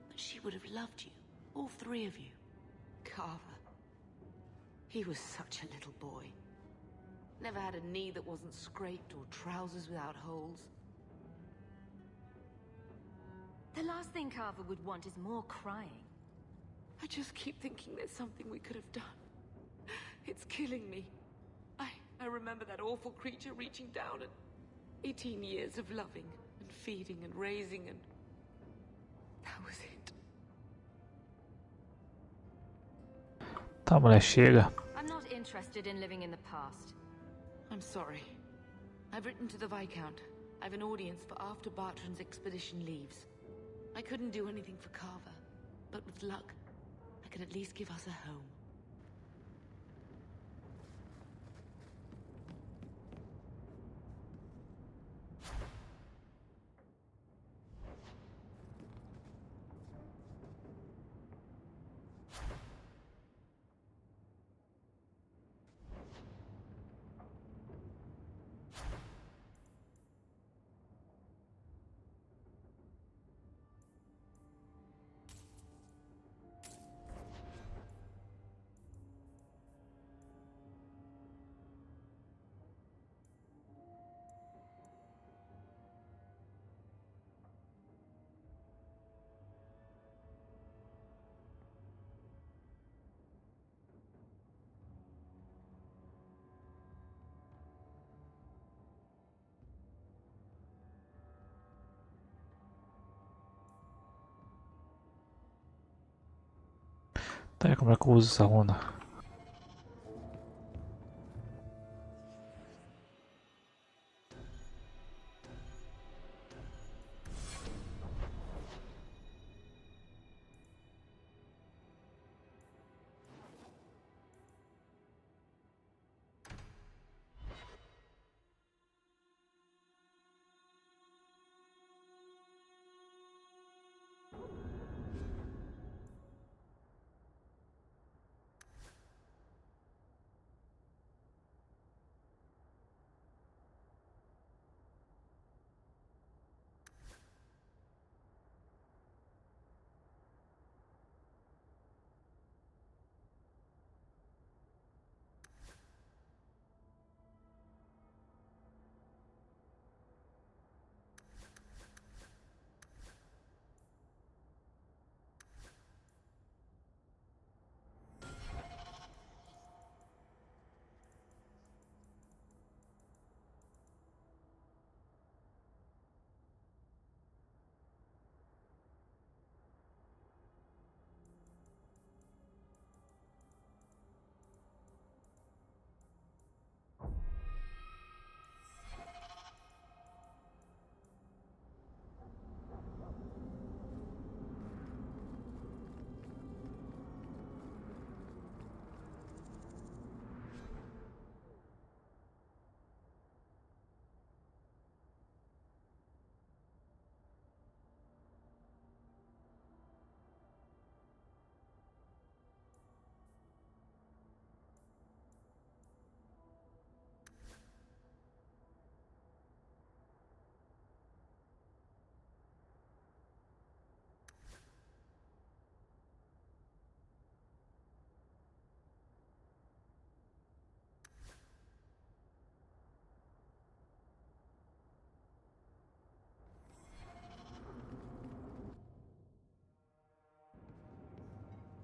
but she would have loved you, all three of you. Carver. He was such a little boy. Never had a knee that wasn't scraped or trousers without holes. The last thing Carver would want is more crying. I just keep thinking there's something we could have done. It's killing me. I remember that awful creature reaching down and 18 years of loving and feeding and raising, and that was it. Tá, mulher, chega. I'm not interested in living in the past. I'm sorry. I've written to the Viscount. I've an audience for after Bartran's expedition leaves. I couldn't do anything for Carver, but with luck, I could at least give us a home. Tá, como é que eu uso essa runa?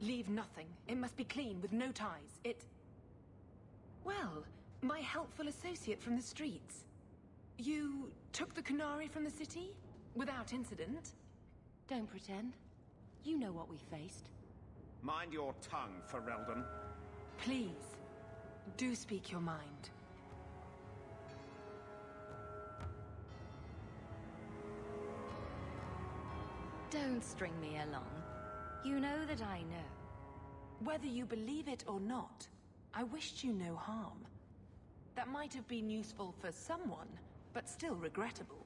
Leave nothing. It must be clean, with no ties. Well, my helpful associate from the streets. You took the Kunari from the city? Without incident? Don't pretend. You know what we faced. Mind your tongue, Ferelden. Please, do speak your mind. Don't string me along. You know that I know. Whether you believe it or not, I wished you no harm. That might have been useful for someone, but still regrettable.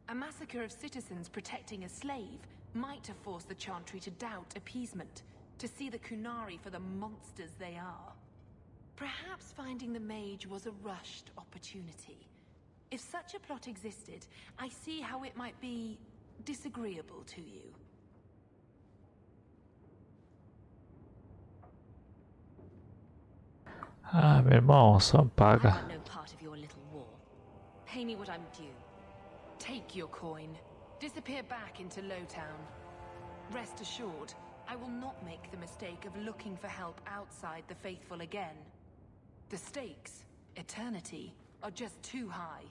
A massacre of citizens protecting a slave might have forced the Chantry to doubt appeasement, to see the Kunari for the monsters they are. Perhaps finding the mage was a rushed opportunity. If such a plot existed, I see how it might be disagreeable to you. Ah, meu irmão, só paga. I want no part of your little war. Pay me what I'm due. Take your coin. Disappear back into Lowtown. Rest assured, I will not make the mistake of looking for help outside the Faithful again. The stakes, eternity, are just too high.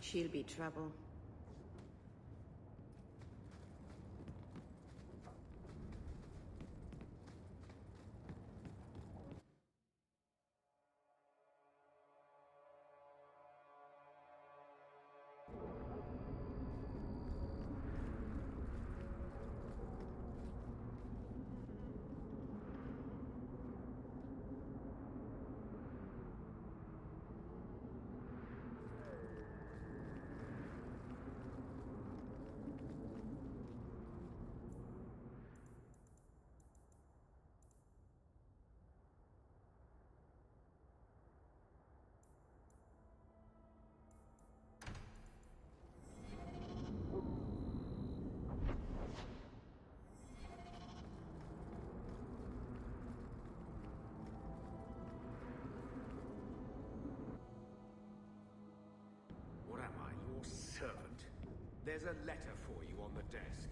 She'll be trouble. What am I, your servant? There's a letter for you on the desk.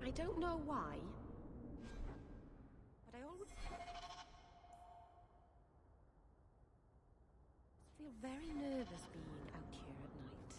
I don't know why, but I always feel very nervous being out here at night.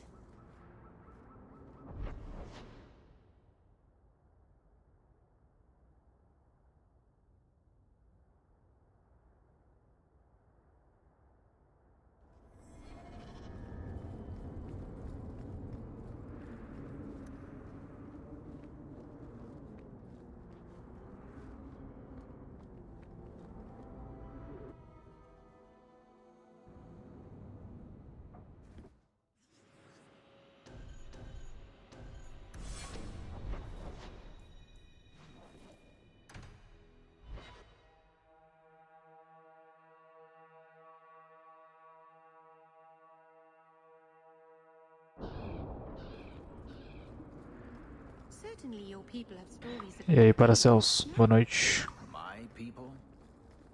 Certainly your people have stories of... E aí, Paracelso, boa noite. My people?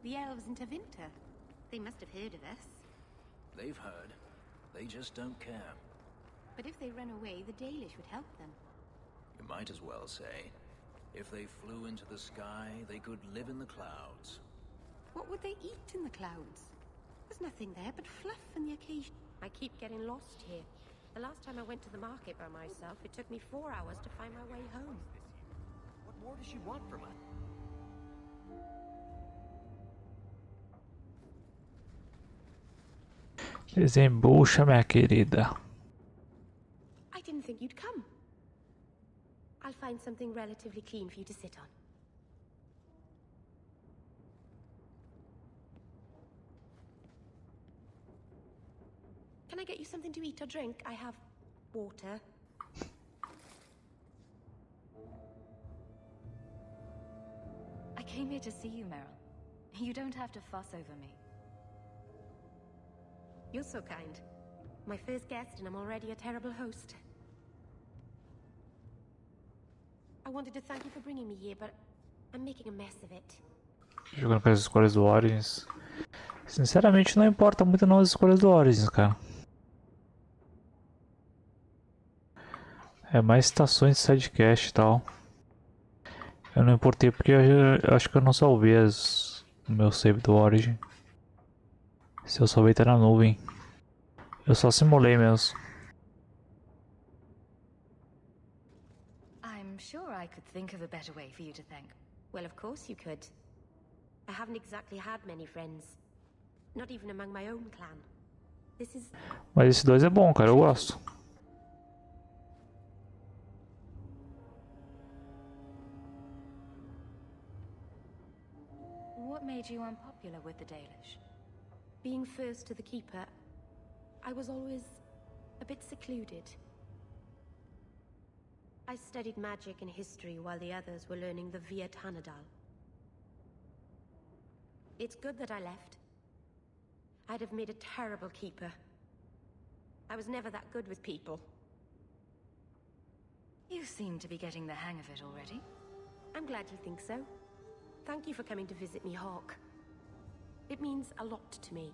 The elves in Tevinter. They must have heard of us. They've heard. They just don't care. But if they run away, the Dalish would help them. You might as well say, if they flew into the sky, they could live in the clouds. What would they eat in the clouds? There's nothing there but fluff and the occasion... I keep getting lost here. The last time I went to the market by myself, it took me 4 hours to find my way home. What more does she want from us? Desembucha, minha querida. I didn't think you'd come. I'll find something relatively clean for you to sit on. Can I get you something to eat or drink? I have water. I came here to see you, Meryl. You don't have to fuss over me. You're so kind. My first guest, and I'm already a terrible host. I wanted to thank you for bringing me here, but I'm making a mess of it. Jogando com as escolhas do Origins. Sinceramente, não importa muito não as escolhas do Origins, cara. É mais estações de sidecast e tal. Eu não importei porque eu acho que eu não salvei no meu save do Origin. Se eu salvei tá na nuvem. Eu só simulei mesmo. I'm sure I could think of a better way for you to thank. Well, of course you could. I haven't exactly had many friends. Not even among my own clan. This is... Mas esse 2 é bom, cara, eu gosto. What made you unpopular with the Dalish? Being first to the Keeper, I was always a bit secluded. I studied magic and history while the others were learning the Via Tanadal. It's good that I left. I'd have made a terrible keeper. I was never that good with people. You seem to be getting the hang of it already. I'm glad you think so. Thank you for coming to visit me, Hawk. It means a lot to me.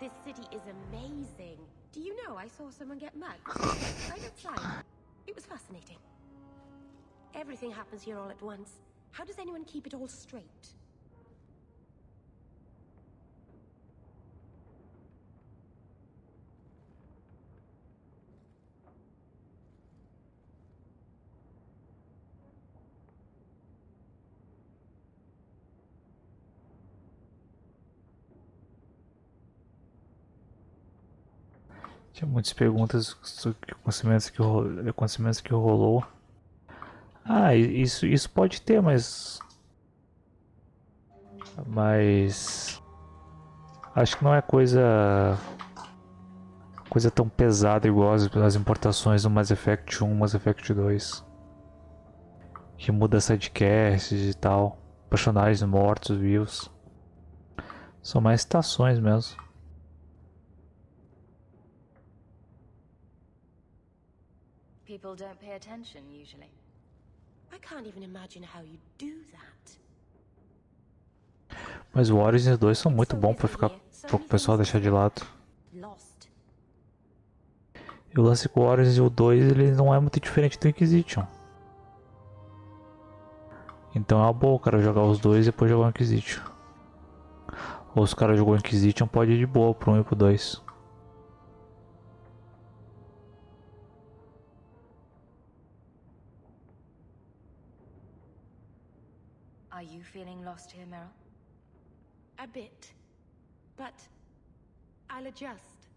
This city is amazing. Do you know I saw someone get mugged? Right outside. It was fascinating. Everything happens here all at once. How does anyone keep it all straight? Tinha muitas perguntas sobre acontecimentos que rolou. Ah, isso pode ter, mas acho que não é coisa tão pesada igual as importações do Mass Effect 1, Mass Effect 2, que muda sidecasts e tal, personagens mortos, vivos. São mais estações mesmo. People don't pay attention usually. I can't even imagine how you do that. Mas o Origins 2 são muito bons pra ficar pro pessoal deixar de lado. Lost. E o lance com o Origins e o 2, ele não é muito diferente do Inquisition. Então é uma boa o cara jogar os dois e depois jogar o Inquisition. Ou se o cara jogou o Inquisition, pode ir de boa pro 1 e pro 2. Are you feeling lost here, Meryl? A bit. But I'll adjust.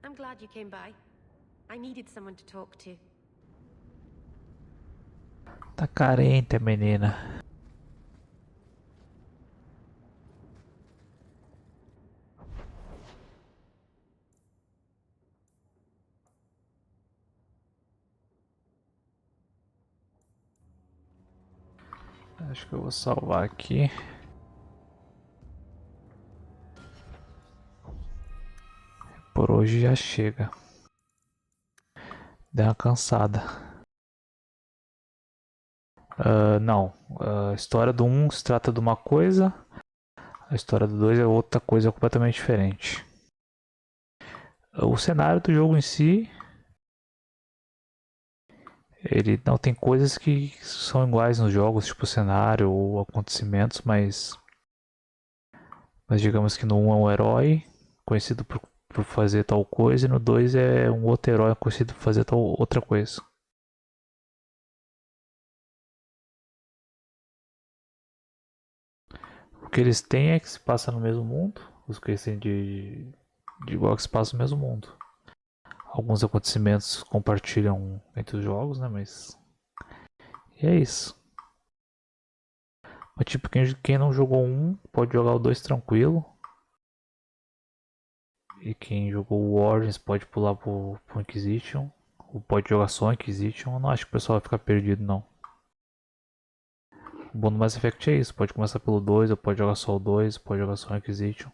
I'm glad you came by. I needed someone to talk to. Tá carente, menina. Acho que eu vou salvar aqui. Por hoje já chega. Deu uma cansada. Não. A história do 1 se trata de uma coisa. A história do 2 é outra coisa completamente diferente. O cenário do jogo em si, ele não tem coisas que são iguais nos jogos, tipo cenário ou acontecimentos, mas digamos que no 1 é um herói conhecido por fazer tal coisa, e no 2 é um outro herói conhecido por fazer tal outra coisa. O que eles têm é que se passa no mesmo mundo. Os que eles têm de igual que se passa no mesmo mundo. Alguns acontecimentos compartilham entre os jogos, né? Mas. E é isso. Mas tipo, quem não jogou um pode jogar o 2 tranquilo. E quem jogou o Origins pode pular pro Inquisition. Ou pode jogar só Inquisition. Eu não acho que o pessoal vai ficar perdido não. O bom do Mass Effect é isso. Pode começar pelo 2, ou pode jogar só o 2, pode jogar só o Inquisition.